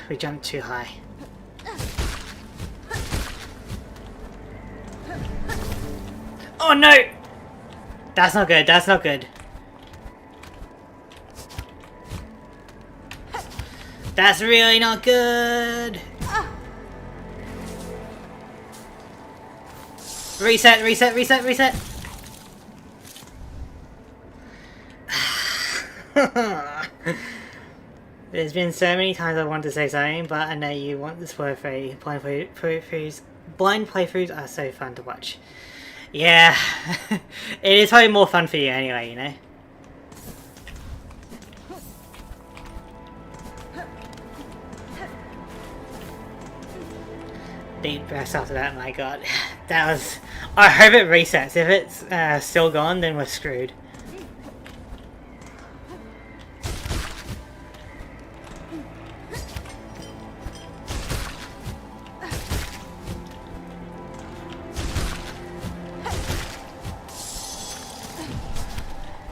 We jumped too high. Oh no! That's not good, that's not good. That's really not good! Reset, reset, reset, reset! There's been so many times I wanted to say something, but I know you want this for free. Blind playthroughs are so fun to watch. Yeah, it is probably more fun for you anyway, you know? Deep breaths after that, my god. That was... I hope it resets. If it's still gone, then we're screwed.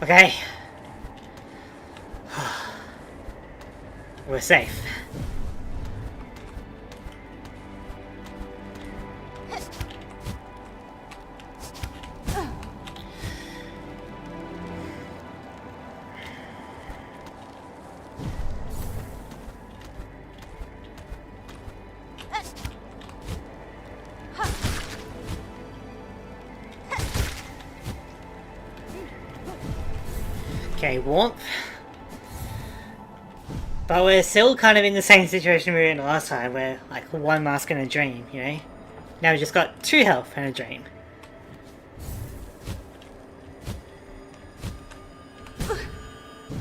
Okay. We're safe. Okay, warmth. But we're still kind of in the same situation we were in last time, where like one mask and a dream, you know? Now we just got 2 health and a dream.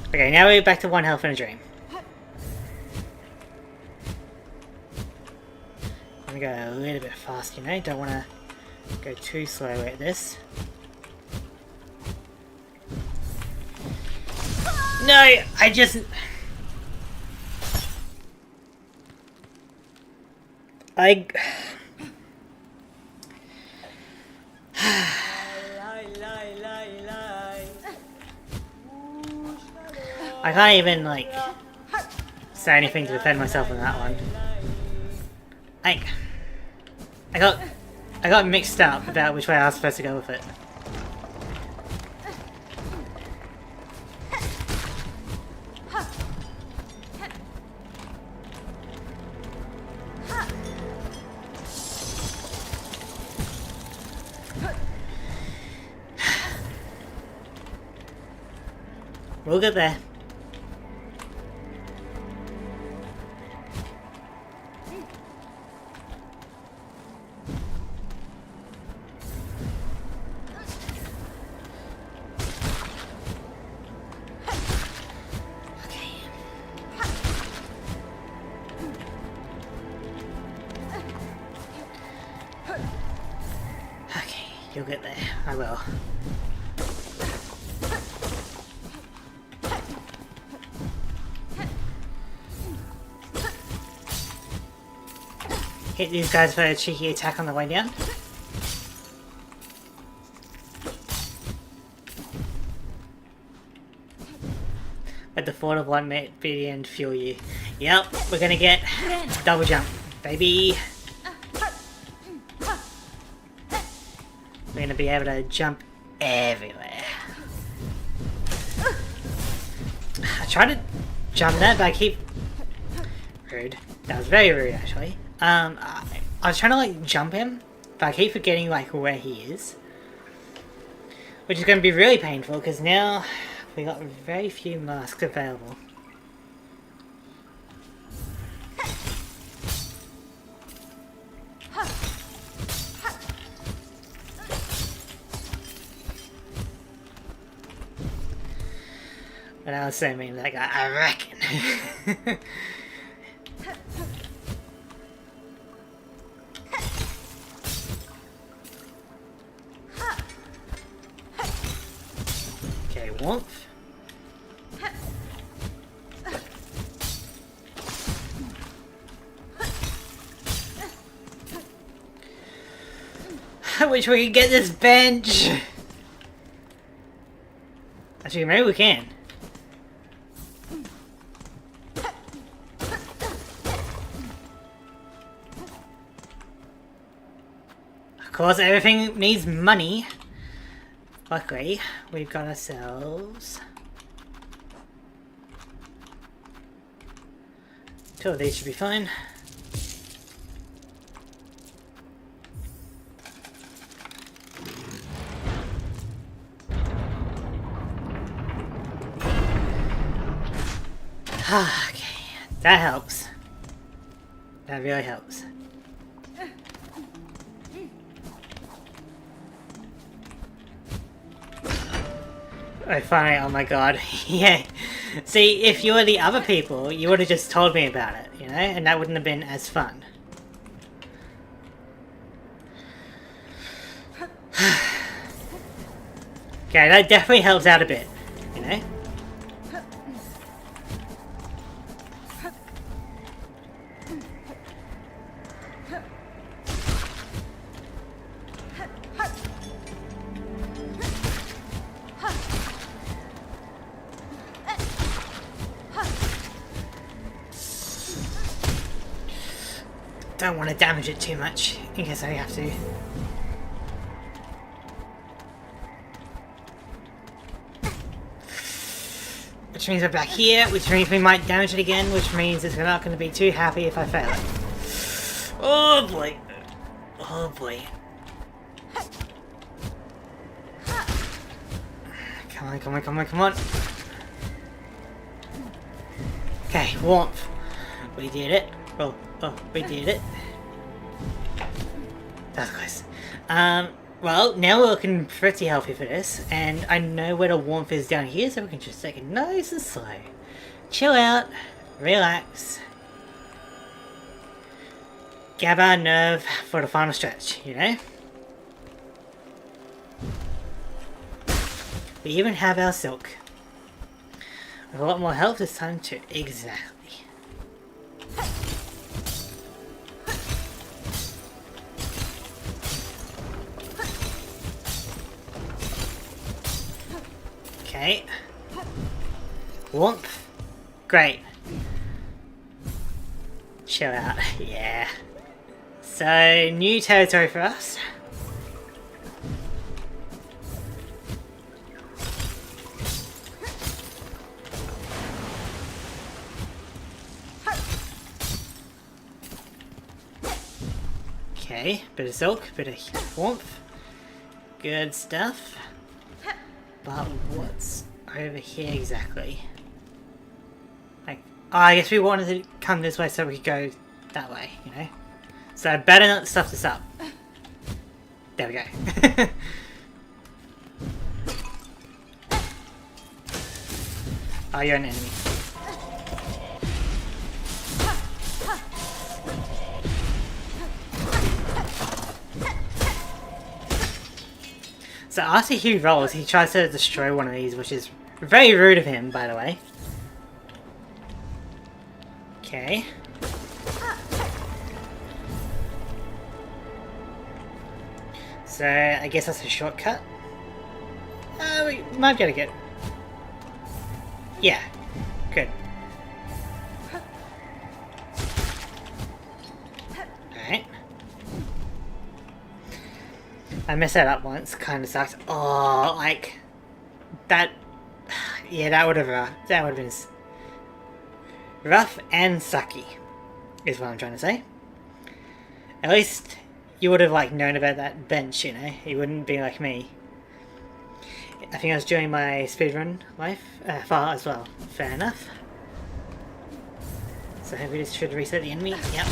Okay, now we're back to 1 health and a dream. I'm gonna go a little bit fast, you know? Don't want to go too slow at this. No, I just... I can't even, like, say anything to defend myself on that one. I got mixed up about which way I was supposed to go with it. We'll get there. Okay, you'll get there. I will. Hit these guys for a cheeky attack on the way down. At the thought of what may be the end fuel you. Yep, we're gonna get double jump, baby. We're gonna be able to jump everywhere. I tried to jump that, but I keep... Rude. That was very rude, actually. I was trying to, like, jump him, but I keep forgetting, like, where he is. Which is going to be really painful, because now we got very few masks available. But I was so mean, like, I reckon. Okay, warmth. I wish we could get this bench. Actually, maybe we can. Of course, everything needs money. Luckily, we've got ourselves 2 of these should be fine. Okay, that helps. That really helps. Oh, finally, oh my god. Yeah. See, if you were the other people, you would have just told me about it, you know? And that wouldn't have been as fun. Okay, that definitely helps out a bit, you know? Don't want to damage it too much, in case I have to. Which means we're back here, which means we might damage it again, which means it's not going to be too happy if I fail it. Oh boy. Oh boy. Come on, come on, come on, come on. Okay, warmth. We did it. Oh, we did it. That was close. Well, now we're looking pretty healthy for this, and I know where the warmth is down here, so we can just take it nice and slow. Chill out, relax. Gather our nerve for the final stretch, you know? We even have our silk. With a lot more health this time too. Exactly. Okay. Warmth. Great. Chill out. Yeah. So, new territory for us. Okay, bit of silk, bit of warmth. Good stuff. But what's over here exactly? Like, oh, I guess we wanted to come this way so we could go that way, you know? So I better not stuff this up. There we go. Oh, you're an enemy. So after he rolls, he tries to destroy one of these, which is very rude of him, by the way. Okay. So I guess that's a shortcut. We might be able to get... Yeah. Good. Alright. I messed that up once, kinda sucks. Oh, like... That... Yeah, that would have been... Rough and sucky, is what I'm trying to say. At least you would have like known about that bench, you know? You wouldn't be like me. I think I was doing my speedrun life far as well. Fair enough. So we just should reset the enemy. Yep.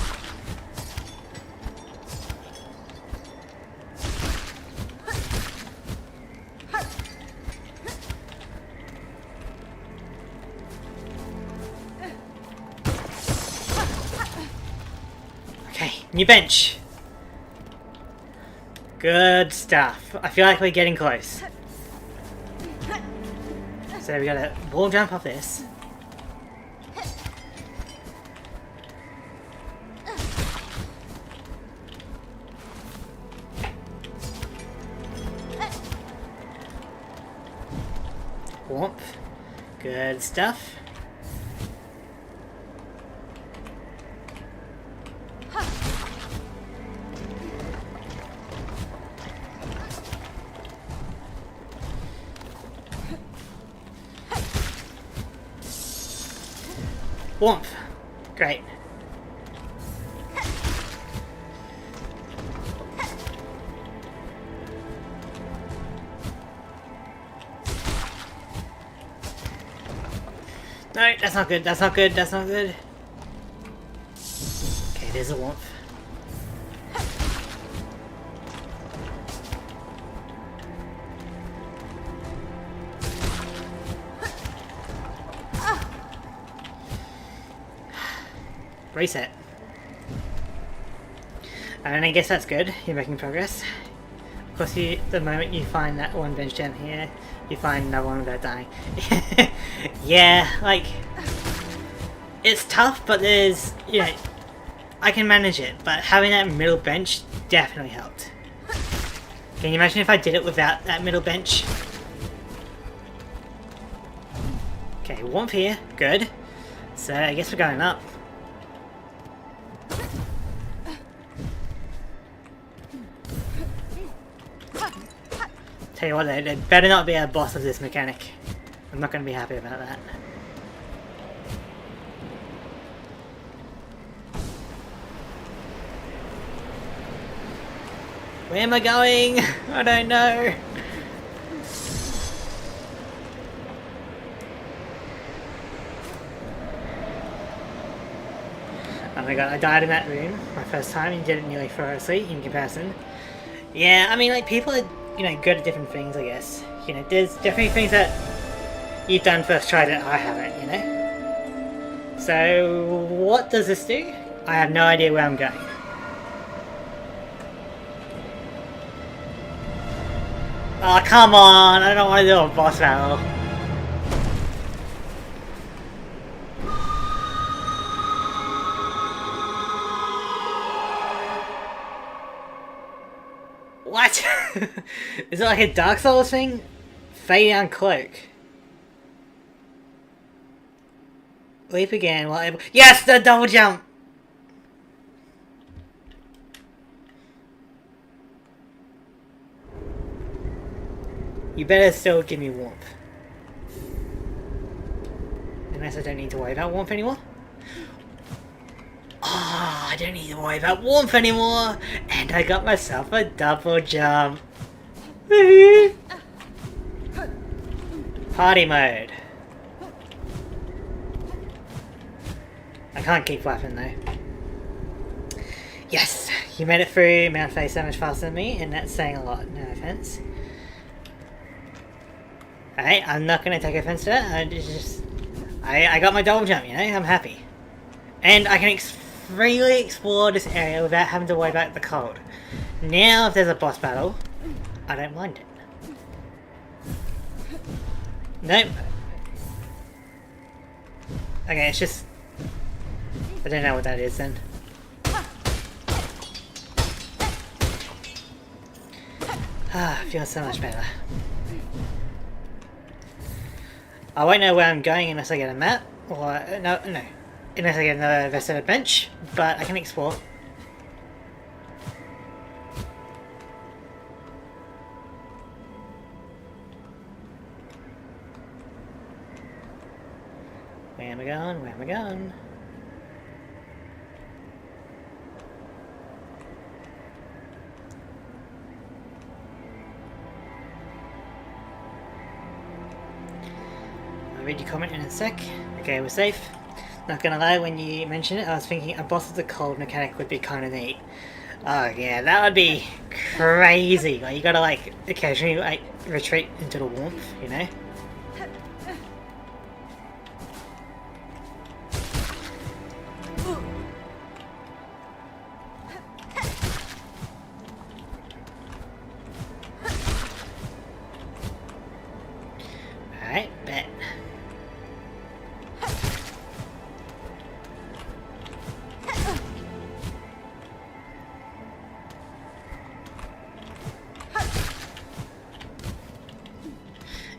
Okay, new bench. Good stuff. I feel like we're getting close. So we gotta wall jump off this. Warmth. Good stuff. Warmth. Great. No, that's not good, that's not good, that's not good. Okay, there's a warmth. Reset. And I guess that's good, you're making progress. Of course, the moment you find that one bench down here, you find another one without dying. Yeah, like, it's tough, but there's, you know, I can manage it, but having that middle bench definitely helped. Can you imagine if I did it without that middle bench? Okay, warmth here, good. So I guess we're going up. Tell you what, there better not be a boss of this mechanic. I'm not going to be happy about that. Where am I going? I don't know. Oh my god, I died in that room my first time and did it nearly flawlessly in comparison. Yeah, I mean, like, people are, you know, good at different things, I guess. You know, there's definitely things that you've done first try that I haven't, you know? So, what does this do? I have no idea where I'm going. Oh, come on! I don't want to do a boss battle. What? Is it like a Dark Souls thing? Fade down cloak. Leap again while able. Yes, the double jump! You better still give me warmth. Unless I don't need to worry about warmth anymore. Oh, I don't need to worry about warmth anymore! And I got myself a double jump. Woohoo! Party mode. I can't keep laughing though. Yes! You made it through Mount Faye so much faster than me, and that's saying a lot, no offense. Alright, I'm not gonna take offense to that. I got my double jump, you know, I'm happy. And I can freely explore this area without having to worry about the cold. Now, if there's a boss battle, I don't mind it. Nope. Okay, it's just... I don't know what that is then. Ah, feels so much better. I won't know where I'm going unless I get a map, or no, unless I get another vested bench, but I can explore. we going? Where am I going? I'll read your comment in a sec. Okay, we're safe. Not gonna lie, when you mentioned it, I was thinking a boss with a cold mechanic would be kind of neat. Oh yeah, that would be crazy. Like, you gotta like occasionally like retreat into the warmth, you know? Alright, bet.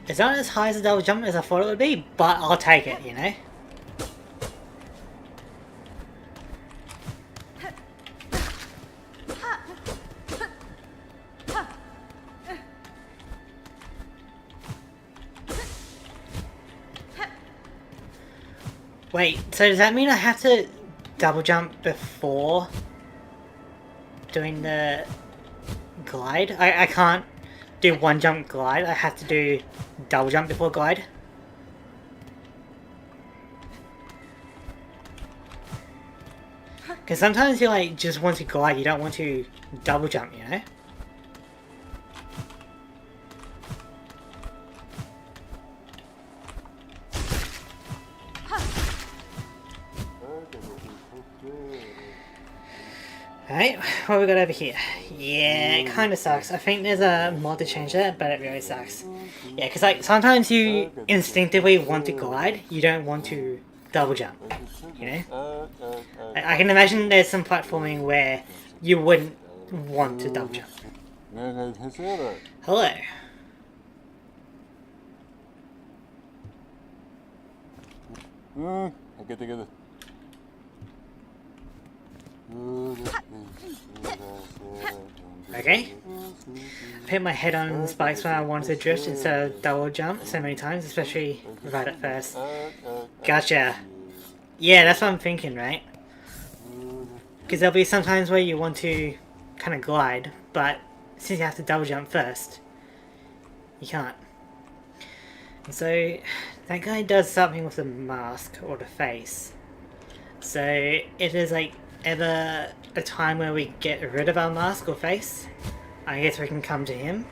It's not as high as a double jump as I thought it would be, but I'll take it, you know? Wait, so does that mean I have to double jump before doing the glide? I can't do one jump glide, I have to do double jump before glide? Because sometimes you like just want to glide, you don't want to double jump, you know? Alright, what have we got over here? Yeah, it kinda sucks. I think there's a mod to change that, but it really sucks. Yeah, because like, sometimes you instinctively want to glide, you don't want to double jump, you know? I can imagine there's some platforming where you wouldn't want to double jump. Hello. Okay. I've hit my head on spikes when I wanted to drift instead of double jump so many times, especially right at first. Gotcha. Yeah, that's what I'm thinking, right? Because there'll be some times where you want to kind of glide, but since you have to double jump first, you can't. And so, that guy does something with the mask or the face. So, if there's like ever a time where we get rid of our mask or face, I guess we can come to him.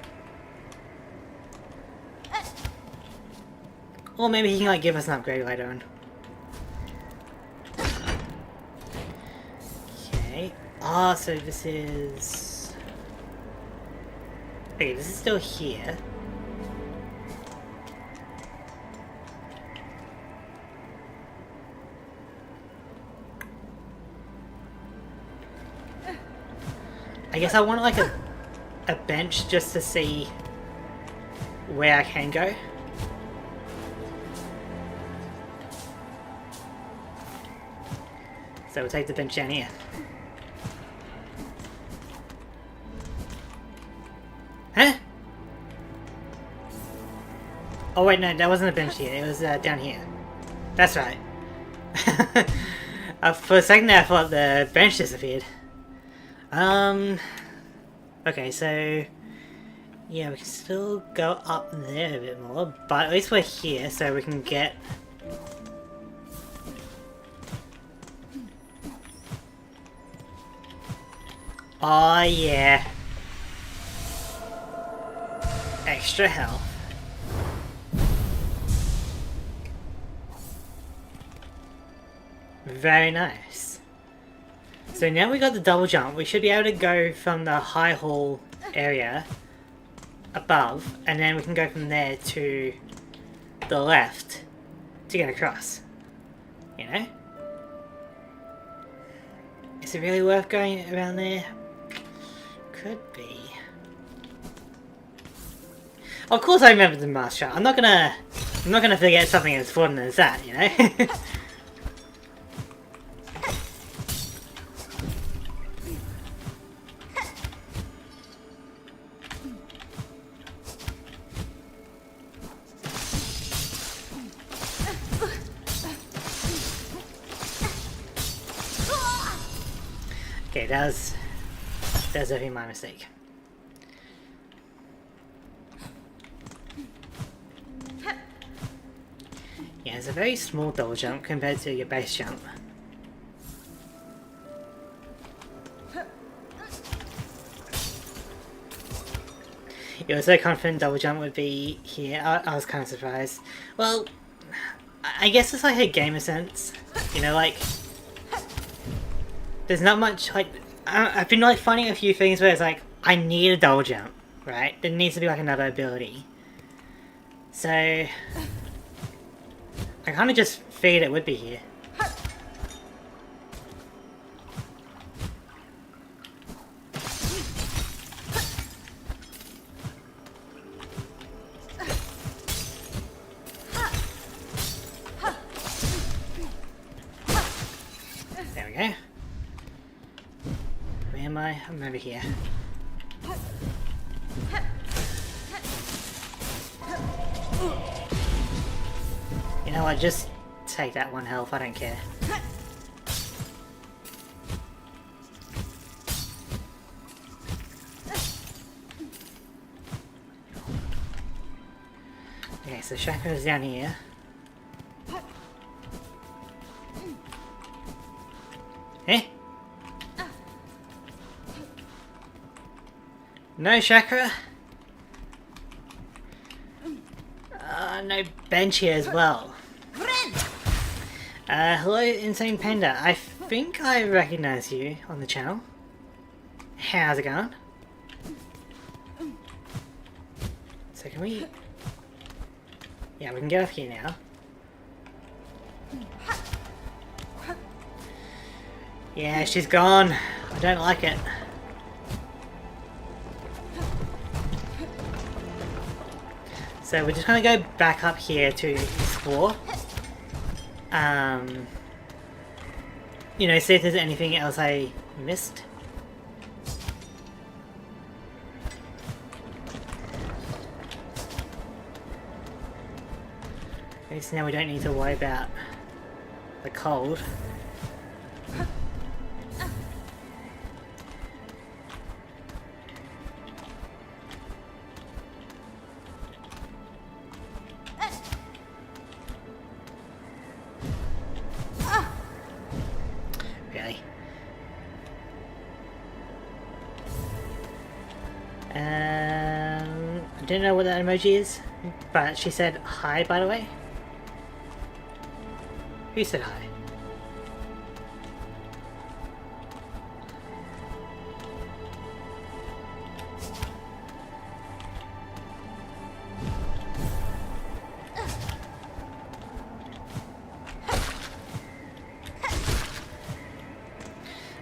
Or maybe he can like give us an upgrade later on. Okay. Ah, so this is... Okay, this is still here. I guess I want like a bench just to see where I can go. So we'll take the bench down here. Huh? Oh wait, no, that wasn't a bench here. It was down here. That's right. For a second there I thought the bench disappeared. Okay, so yeah, we can still go up there a bit more, but at least we're here, so we can get... Oh yeah. Extra health. Very nice. So now we got the double jump, we should be able to go from the high hall area above, and then we can go from there to the left to get across. You know? Is it really worth going around there? Could be. Of course I remember the mask shot. I'm not gonna forget something as important as that, you know? Okay, that's definitely my mistake. Yeah, it's a very small double jump compared to your base jump. You were so confident double jump would be here. I was kind of surprised. Well, I guess it's like a gamer sense. You know, like, there's not much, like, I've been like finding a few things where it's like, I need a double jump, right? There needs to be like another ability. So, I kind of just figured it would be here. There we go. Where am I? I'm over here. You know what, just take that one health, I don't care. Okay, so Chakra's down here. Eh? No Chakra? No bench here as well. Hello Insane Panda, I think I recognize you on the channel. How's it going? So can we... Yeah, we can get off here now. Yeah, she's gone. I don't like it. So we're just gonna go back up here to explore. You know, see if there's anything else I missed. Okay, so now we don't need to worry about the cold. Really? I don't know what that emoji is, but she said hi, by the way. Who said hi?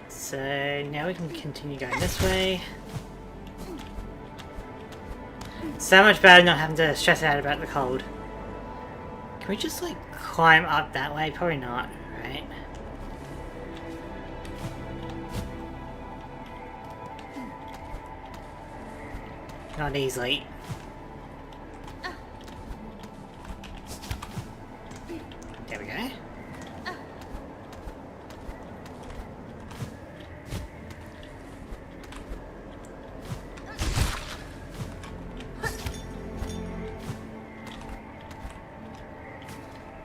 So now we can continue going this way. So much better not having to stress out about the cold. Can we just like climb up that way? Probably not, right? Not easily. There we go.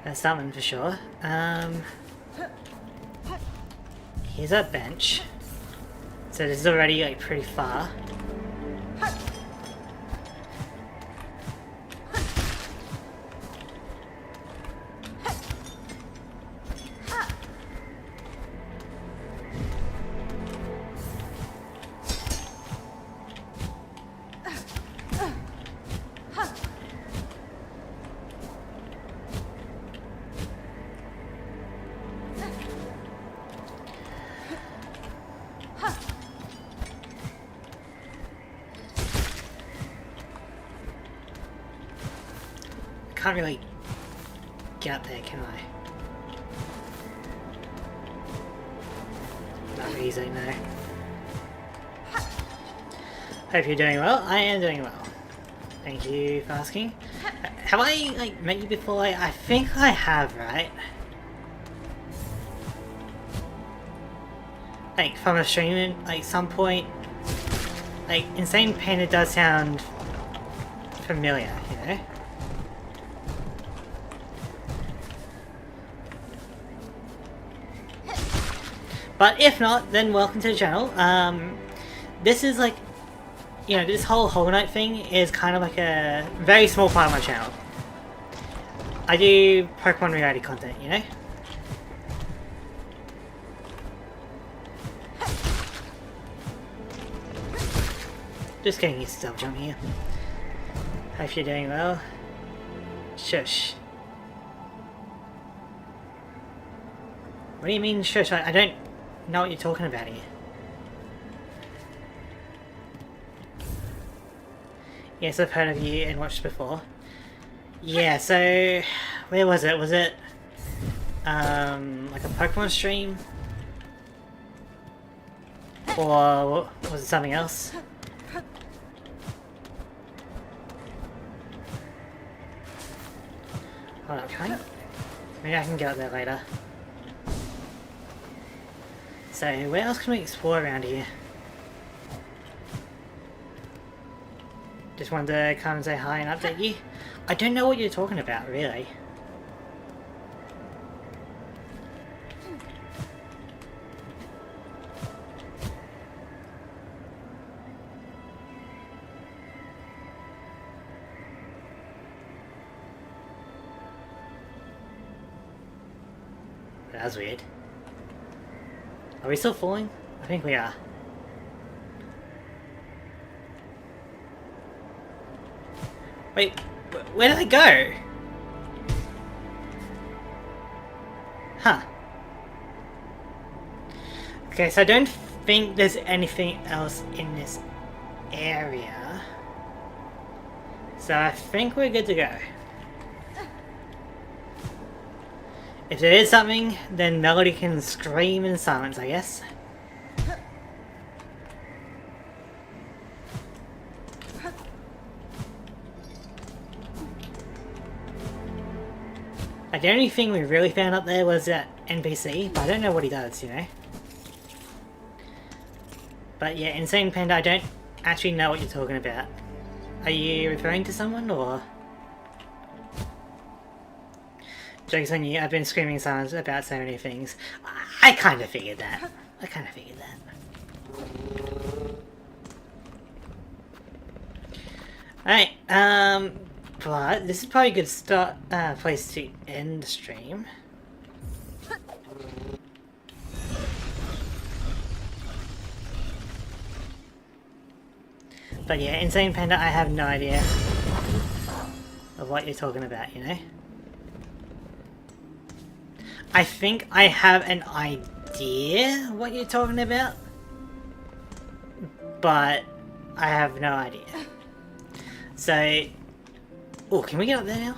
That's that one for sure. Here's our bench. So this is already like pretty far. Can't really get up there, can I? Not easy, no. Hope you're doing well. I am doing well. Thank you for asking. Have I like met you before? I think I have, right? like from a stream like some point. Like Insane Panda does sound familiar, you know? But if not, then welcome to the channel. This is like, you know, this whole Hollow Knight thing is kind of like a very small part of my channel. I do Pokemon reality content, you know? Just getting used to double jump here. Hope you're doing well. Shush. What do you mean shush? I don't know what you're talking about here. Yes, I've heard of you and watched before. Yeah, so where was it? Was it like a Pokemon stream? Or was it something else? Hold up, can I? Maybe I can get up there later. So, where else can we explore around here? Just wanted to come and say hi and update you. I don't know what you're talking about, really. That was weird. Are we still falling? I think we are. Wait, where did I go? Huh. Okay, so I don't think there's anything else in this area. So I think we're good to go. If there is something, then Melody can scream in silence, I guess. Like, the only thing we really found up there was that NPC, but I don't know what he does, you know? But yeah, Insane Panda, I don't actually know what you're talking about. Are you referring to someone, or...? Joke's on you, I've been screaming silence about so many things. I kind of figured that. Alright, but this is probably a good start, place to end the stream. But yeah, Insane Panda, I have no idea of what you're talking about, you know? I think I have an idea what you're talking about, but I have no idea. So, oh, can we get up there now?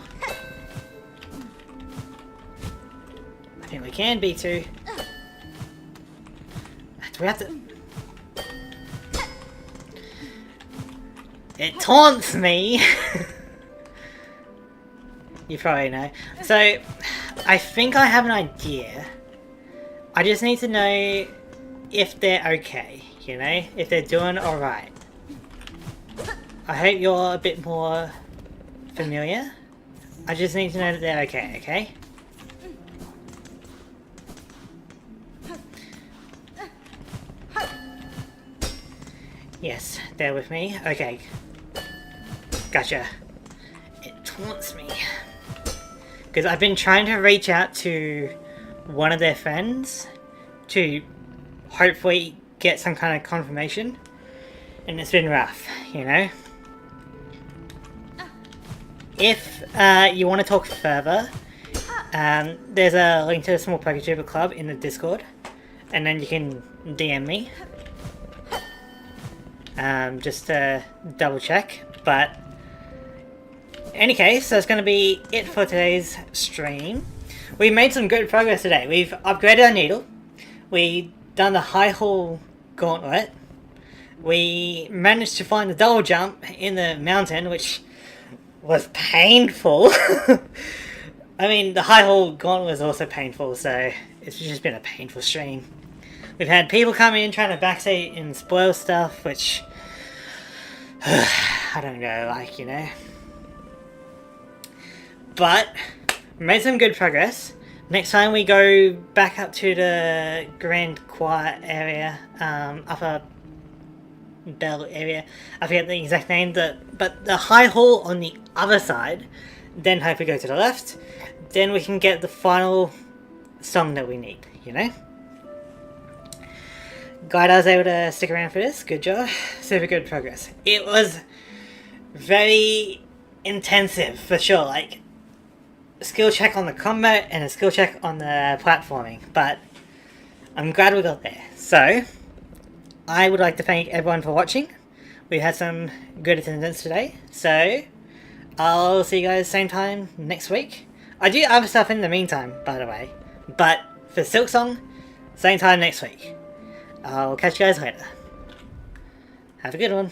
I think we can, B2. Do we have to... It taunts me! You probably know. So, I think I have an idea. I just need to know if they're okay, you know? If they're doing alright. I hope you're a bit more familiar. I just need to know that they're okay, okay? Yes, they're with me. Okay. Gotcha. It taunts me. Because I've been trying to reach out to one of their friends to hopefully get some kind of confirmation. And it's been rough, you know? If you want to talk further, there's a link to the Small PokeTuber Club in the Discord. And then you can DM me. Just to double check. But in any case, that's going to be it for today's stream. We made some good progress today. We've upgraded our needle. We done the high haul gauntlet. We managed to find the double jump in the mountain, which was painful. I mean, the high haul gauntlet was also painful, so it's just been a painful stream. We've had people come in trying to backseat and spoil stuff, which I don't know, like, you know. But we made some good progress. Next time we go back up to the Grand Choir area, upper bell area. I forget the exact name, but the high hall on the other side. Then hopefully go to the left. Then we can get the final song that we need, you know? Glad I was able to stick around for this. Good job. Super good progress. It was very intensive, for sure. Like, skill check on the combat and a skill check on the platforming. But I'm glad we got there. So, I would like to thank everyone for watching. We had some good attendance today. So, I'll see you guys same time next week. I do other stuff in the meantime, by the way. But for Silksong, same time next week. I'll catch you guys later. Have a good one.